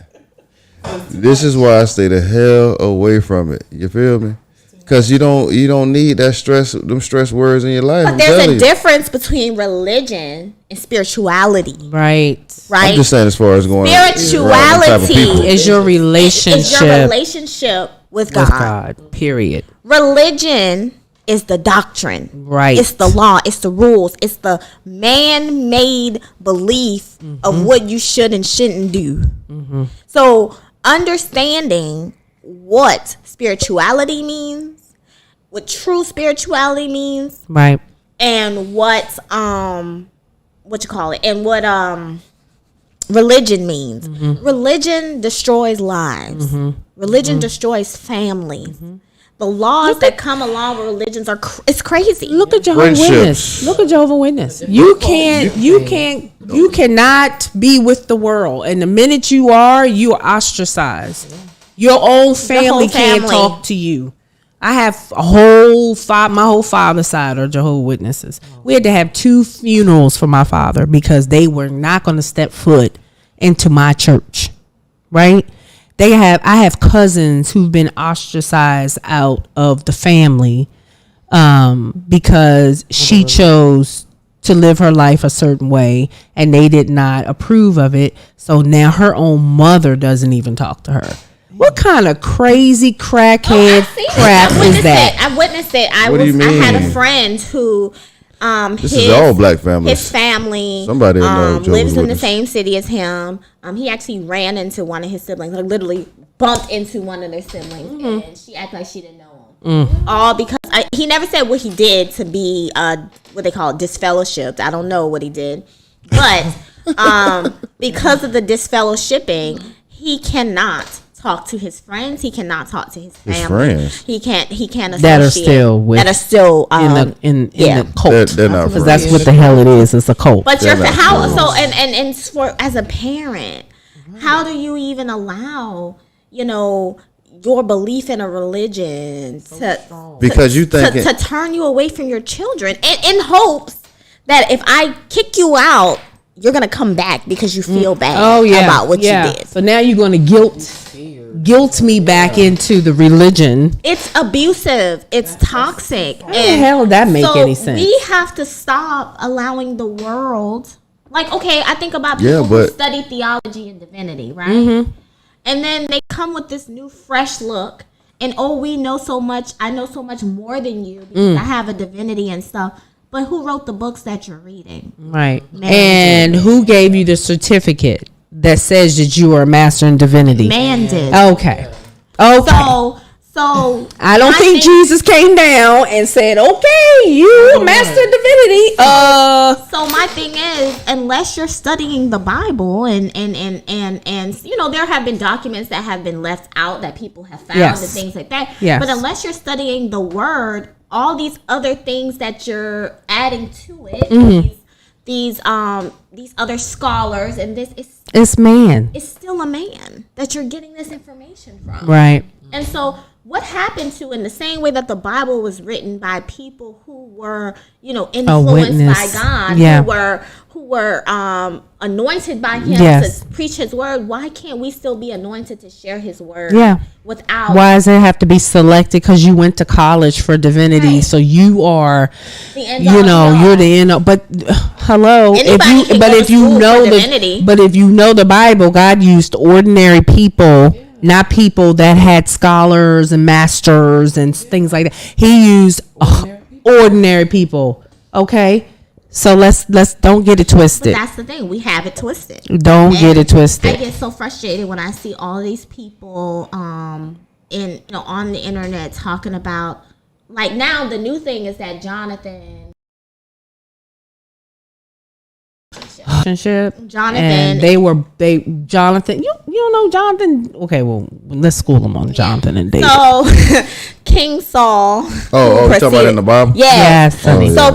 This is why I stay the hell away from it. You feel me? Because you don't need that stress words in your life. But there's a difference between religion and spirituality. Right. I'm just saying as far as going. Spirituality is your relationship. Is your relationship with God. Period. Religion is the doctrine. Right. It's the law. It's the rules. It's the man-made belief of what you should and shouldn't do. So understanding what spirituality means, what true spirituality means, right, and what religion means. Religion destroys lives. Religion destroys families. The laws that come along with religions it's crazy. Look at Jehovah's Witness. Look at Jehovah's Witness. You cannot be with the world, and the minute you are ostracized. Your own family can't talk to you. I have my whole father's side are Jehovah's Witnesses. We had to have 2 funerals for my father because they were not going to step foot into my church. Right? I have cousins who've been ostracized out of the family because she chose to live her life a certain way and they did not approve of it. So now her own mother doesn't even talk to her. What kind of crazy crackhead crap is that? I witnessed it. I had a friend who this is all black families. His family somebody lives in the same city as him. He actually ran into one of his siblings, like literally bumped into one of their siblings, and she acted like she didn't know him. All because he never said what he did to be what they call disfellowshipped. I don't know what he did, but because of the disfellowshipping, he cannot talk to his friends. He cannot talk to his family. His friends. He can't associate. That are still in the cult. They're not because that's what the hell it is. It's a cult. But as a parent, how do you even allow your belief in a religion to turn you away from your children in hopes that if I kick you out, you're gonna come back because you feel bad about what you did. So now you're gonna guilt me back into the religion. It's abusive. It's toxic. How the hell did that make any sense? We have to stop allowing the world. I think about people who study theology and divinity, right? And then they come with this new fresh look, and we know so much. I know so much more than you because I have a divinity and stuff. But who wrote the books that you're reading? Right. And who gave you the certificate that says that you are a master in divinity? Man did. Okay. So I don't think Jesus came down and said, "Okay, you a master in divinity." So my thing is, unless you're studying the Bible and there have been documents that have been left out that people have found and things like that. Yes. But unless you're studying the Word, all these other things that you're adding to it, these other scholars, and it's man. It's still a man that you're getting this information from. Right. And so what happened to, in the same way that the Bible was written by people who were, influenced by God, who were anointed by Him to preach His word? Why can't we still be anointed to share His word? Yeah. Without, why does it have to be selected? Because you went to college for divinity, so you are, you're the end. But hello, if you know the Bible, God used ordinary people. Not people that had scholars and masters and things like that. He used ordinary people. Okay, so let's don't get it twisted. But that's the thing, we have it twisted. Don't get it twisted. I get so frustrated when I see all these people on the internet talking about, like, now the new thing is that Jonathan, and Jonathan, you don't know Jonathan? Okay, well, let's school him on Jonathan and David. So King Saul. Oh, you talking about in the Bible? Yes. So people, he thought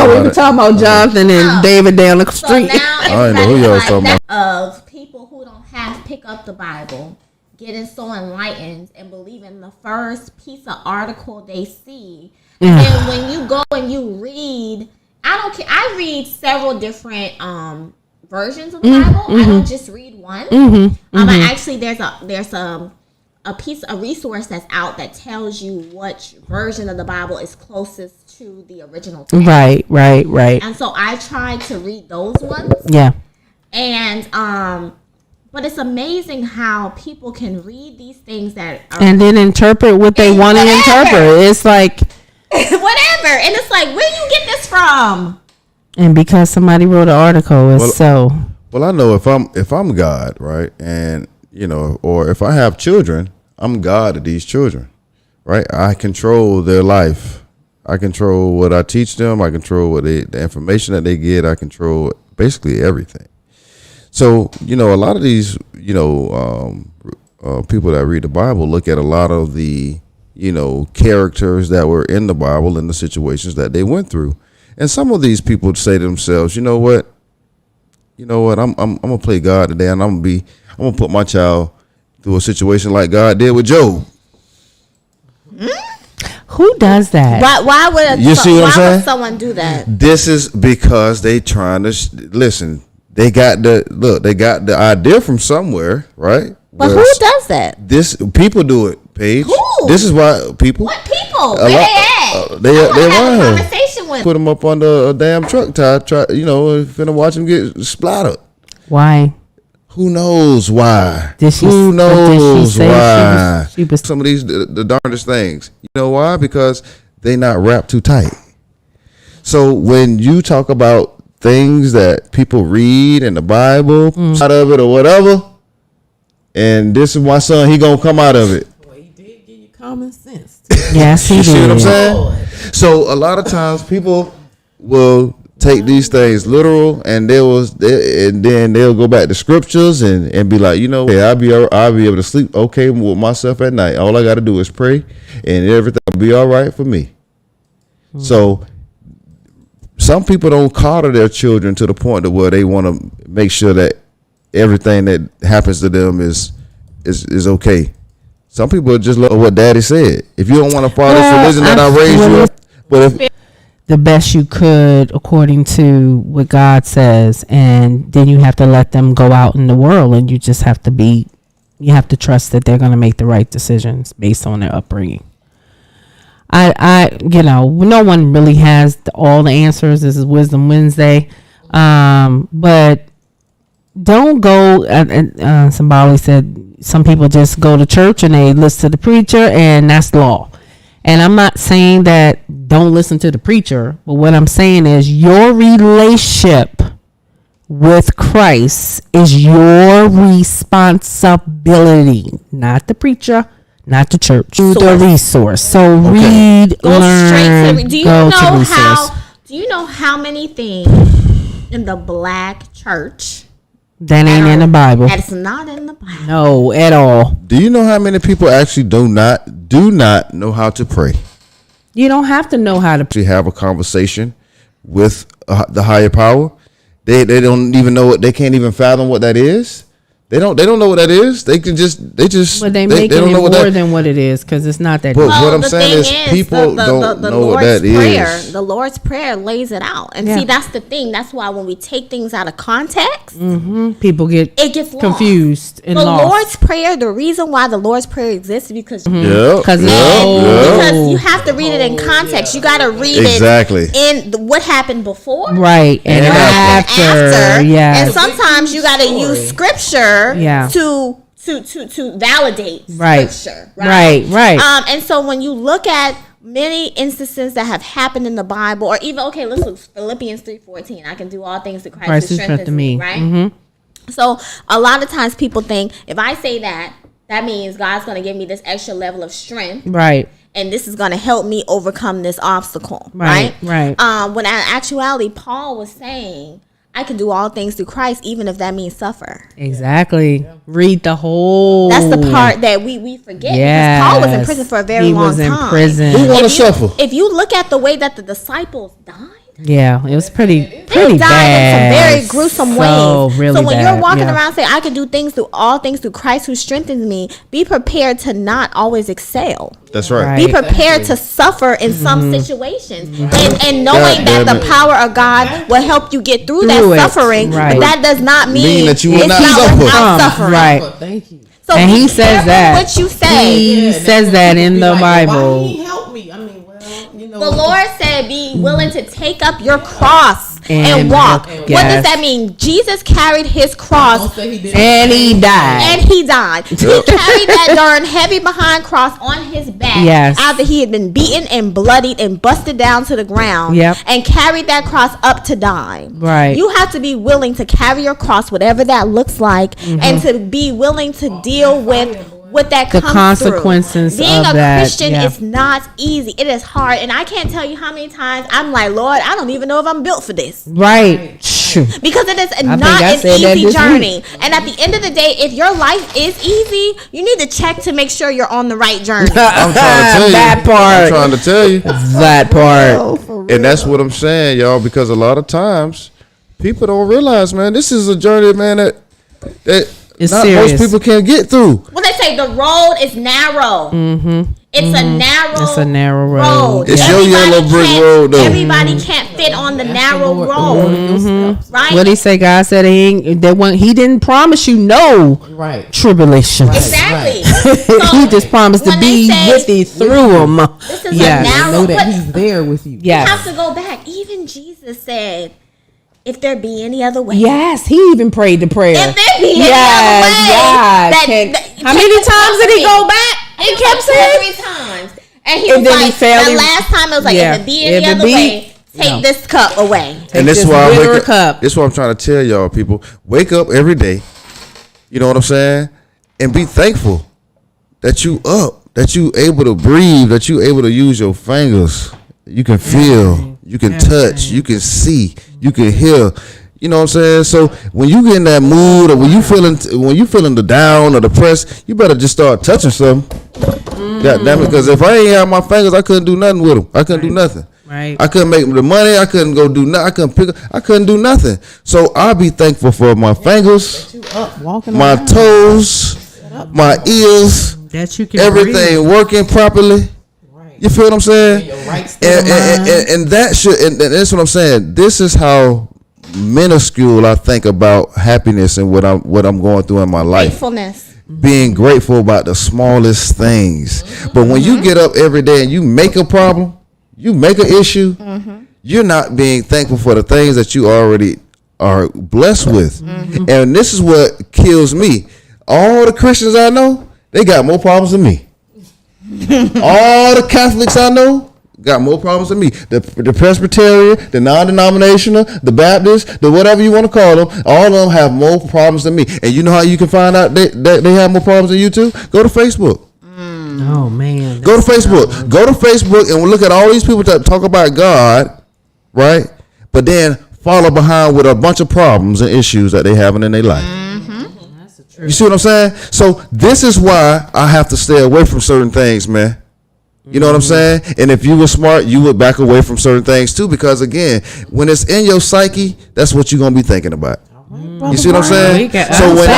we were talking about Jonathan and David down the street. So now I didn't know who y'all was talking about. Of people who don't pick up the Bible, getting so enlightened and believing the first piece of article they see, and when you go and you read. I don't care. I read several different versions of the Bible. I don't just read one. Actually, there's a resource that's out that tells you which version of the Bible is closest to the original text. Right. And so I try to read those ones. Yeah. And but it's amazing how people can read these things that are, and then interpret what they want to interpret. It's like. Whatever, and it's like, where you get this from? And because somebody wrote an article, Well, I know if I'm God, right, and or if I have children, I'm God of these children, right? I control their life. I control what I teach them. I control the information that they get. I control basically everything. So a lot of these people that read the Bible look at a lot of the characters that were in the Bible and the situations that they went through. And some of these people would say to themselves, you know what, I'm gonna play God today, and I'm gonna put my child through a situation like God did with Job. Who does that? Why would someone do that? This is because they trying to listen. They got the idea from somewhere, right? But who does that? People do it, Paige. Who? This is why people. What people? Where they at? They have a conversation with. Put them up under a damn truck tire. Finna watch them get splattered. Why? Who knows why? Who knows why? Some of these the darndest things. You know why? Because they not wrapped too tight. So when you talk about things that people read in the Bible, out of it or whatever, and this is my son, he gonna come out of it. Well, he did give you common sense. Yes, he did. You see what I'm saying? So a lot of times people will take these things literal, and then they'll go back to scriptures and be like, I'll be able to sleep okay with myself at night. All I got to do is pray, and everything will be all right for me. So some people don't coddle their children to the point where they want to make sure that everything that happens to them is okay. Some people just look at what daddy said. If you don't want to follow this religion that I raised you, but if the best you could according to what God says, and then you have to let them go out in the world, and you just have to trust that they're going to make the right decisions based on their upbringing. No one really has all the answers. This is Wisdom Wednesday. But don't go, somebody said some people just go to church and they listen to the preacher, and that's law. And I'm not saying that don't listen to the preacher, but what I'm saying is your relationship with Christ is your responsibility, not the preacher, not the church, the resource. So read, learn, do you know how many things in the black church that ain't in the Bible? That's not in the Bible. No, at all. Do you know how many people actually do not know how to pray? You don't have to know how to actually have a conversation with the higher power. They don't even know it. They can't even fathom what that is. They don't know what that is. They just. But they don't making know it what more that, than what it is because it's not that. But deep. what I'm saying is people don't know what that is. The Lord's Prayer lays it out. And Yeah. see, that's the thing. That's why when we take things out of context, People get confused and the lost. Lord's Prayer, the reason why the Lord's Prayer exists is because Because because you have to read it in context. You got to read Exactly. it in what happened before. right and after. Yeah. And sometimes you got to use scripture Yeah. to validate Right. scripture. Right. And so when you look at many instances that have happened in the Bible, or even let's look Philippians 3:14. I can do all things through Christ who strengthens me. Right. So a lot of times people think if I say that means God's going to give me this extra level of strength. Right. And this is going to help me overcome this obstacle. Right. When in actuality, Paul was saying, I can do all things through Christ, even if that means suffer. Exactly. Read the whole. That's the part that we forget. Yes. Because Paul was in prison for a very long time. He was in prison. Who want to suffer? If you look at the way that the disciples died, Yeah, it was pretty they died bad. in some very gruesome ways. Really so when bad, you're walking yeah. around saying, I can do all things through Christ who strengthens me, be prepared to not always excel. That's right. Right. Be prepared to suffer in some situations. And knowing God that damn the it. power of God will help you get through Through that it. suffering. Right. But that does not mean that you will it's not not suffer. without suffering. Right. Thank you. So And be he says careful that. what you say. He says that in the Why Bible. he help me? I mean, well, you know. The Lord said, be willing to take up your cross and And walk. walk, What yes. does that mean? Jesus carried his cross Don't say he didn't. And he died. and he died. He carried that darn heavy behind cross on his back Yes. after he had been beaten and bloodied and busted down to the ground. Yep. And carried that cross up to die. Right. You have to be willing to carry your cross, whatever that looks like, and to be willing to deal with what that The comes consequences through. Being of a that, Christian yeah. is not easy. It is hard, and I can't tell you how many times I'm like, Lord, I don't even know if I'm built for this. Right. Shoot. Because it is think not I an said that easy this journey. And at the end of the day, if your life is easy, you need to check to make sure you're on the right journey. I'm trying to tell you. That part. I'm trying to tell you. That part. And that's what I'm saying, y'all, because a lot of times people don't realize, man, this is a journey, man, that It's not serious. most people can get through. Well, they say the road is narrow. It's a narrow. It's a narrow road. It's your Everybody yellow brick can't- road, though. Everybody can't fit on the narrow road, right? What he say? God said he didn't promise you no Right. tribulations. Exactly. He just promised to when be they say with you through them. This is Yes. a narrow. Know that But he's there with you. you Yes. have to go back. Even Jesus said, "If there be any other way." Yes, he even prayed the prayer. If there be any Yes, other way, God. How many times did he go back and kept saying? 3 times. And he And was then he like, failed the him. last time it was like, Yeah. if it be If any it other be- way, take No. this cup away. And this is this why I bitter wake up. cup. This is what I'm trying to tell y'all, people. Wake up every day. You know what I'm saying? And be thankful that you up, that you able to breathe, that you able to use your fingers. You can feel, you can touch, you can see, you can hear. You know what I'm saying? So when you get in that mood, or when you feeling the down or depressed, you better just start touching something. God damn it! Because if I ain't have my fingers, I couldn't do nothing with them. I couldn't do nothing. Right. I couldn't make the money. I couldn't go do nothing. I couldn't pick. I couldn't do nothing. So I'll be thankful for my fingers, Up, walking my around. toes, my ears, That you can everything working properly. Right. You feel what I'm saying? Your right state of And that should. And that's what I'm saying. This is how minuscule I think about happiness and what I'm going through in my life. Faithfulness. Being grateful about the smallest things. But when you get up every day and you make a problem, you make an issue, you're not being thankful for the things that you already are blessed with. And this is what kills me. All the Christians I know, they got more problems than me. All the Catholics I know got more problems than me. The Presbyterian, the non-denominational, the Baptist, the whatever you want to call them, all of them have more problems than me. And you know how you can find out that they have more problems than you too? Go to Facebook. Oh man. Go to Facebook. Go to Facebook and we'll look at all these people that talk about God, right? But then follow behind with a bunch of problems and issues that they having in their life. That's the truth. You see what I'm saying? So this is why I have to stay away from certain things, man. You know what I'm saying? And if you were smart, you would back away from certain things too, because again, when it's in your psyche, that's what you're gonna be thinking about. You see what I'm saying? So when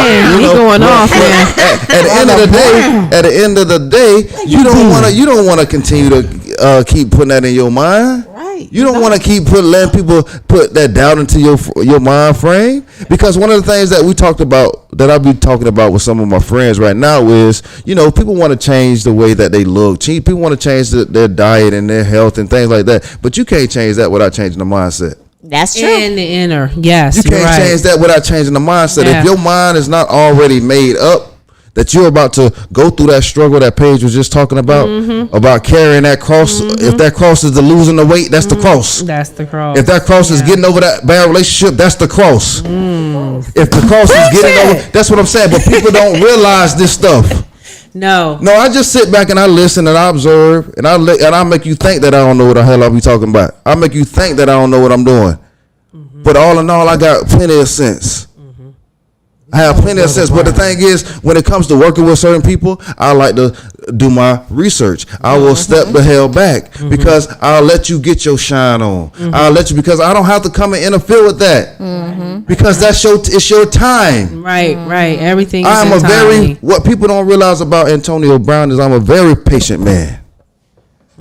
he going off, man. At the end of the day, you don't want to continue to keep putting that in your mind. Right. You don't want to keep letting people put that doubt into your mind frame, because one of the things that we talked about, that I'll be talking about with some of my friends right now, is people want to change the way that they look. People want to change their diet and their health and things like that. But you can't change that without changing the mindset. That's true. In the inner, yes. You can't change that without changing the mindset. Yeah. If your mind is not already made up that you're about to go through that struggle that Paige was just talking about carrying that cross. If that cross is the losing the weight, that's the cross. That's the cross. If that cross is getting over that bad relationship, that's the cross. If the cross is getting over, that's what I'm saying. But people don't realize this stuff. No, I just sit back and I listen and I observe and I make you think that I don't know what the hell I be talking about. I make you think that I don't know what I'm doing. But all in all, I got plenty of sense. I have plenty of sense. But the thing is, when it comes to working with certain people, I like to do my research. I will step the hell back because I'll let you get your shine on. I'll let you, because I don't have to come and interfere with that. Because it's your time. Right. Everything is I'm what people don't realize about Antonio Brown is I'm a very patient man.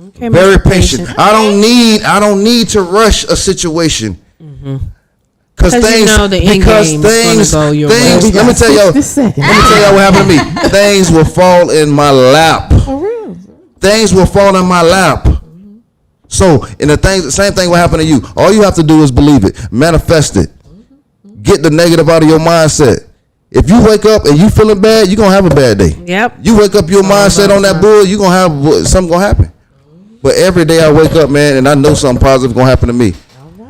Okay, very patient. I don't need to rush a situation. Because things, the end game is gonna go your way. Let me tell y'all what happened to me. Things will fall in my lap. Things will fall in my lap. So, the same thing will happen to you. All you have to do is believe it, manifest it, get the negative out of your mindset. If you wake up and you feeling bad, you're gonna have a bad day. Yep. You wake up your mindset on that bull, you're gonna have something gonna happen. But every day I wake up, man, and I know something positive gonna happen to me.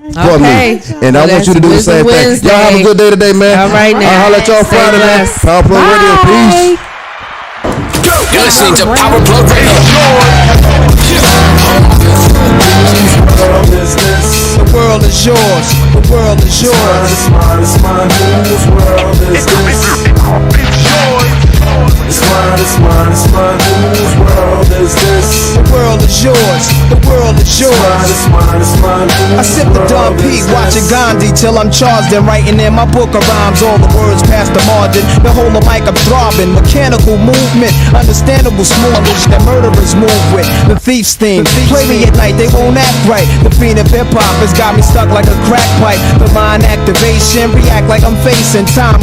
Okay. And I want you to do the same thing. Y'all have a good day today, man. All right, now. I'll let y'all Friday, man. Power Plug Radio. Peace. You're listening to Power Plug Radio. The world is yours. The world is yours. It's mine. It's mine. Whose world is this? It's yours. It's mine. It's mine. It's mine. Whose world is this? The world is yours. The world is yours. It's mine. It's mine. I sip the Don P, watching Gandhi till I'm charged and writing in my book of rhymes. All the words past the margin. The whole of mic I'm throbbing. Mechanical movement, understandable smoothness that murderers move with. The thief's theme. Play me at night, they won't act right. The fiend of hip hop has got me stuck like a crack pipe. The mind activation, react like I'm facing time.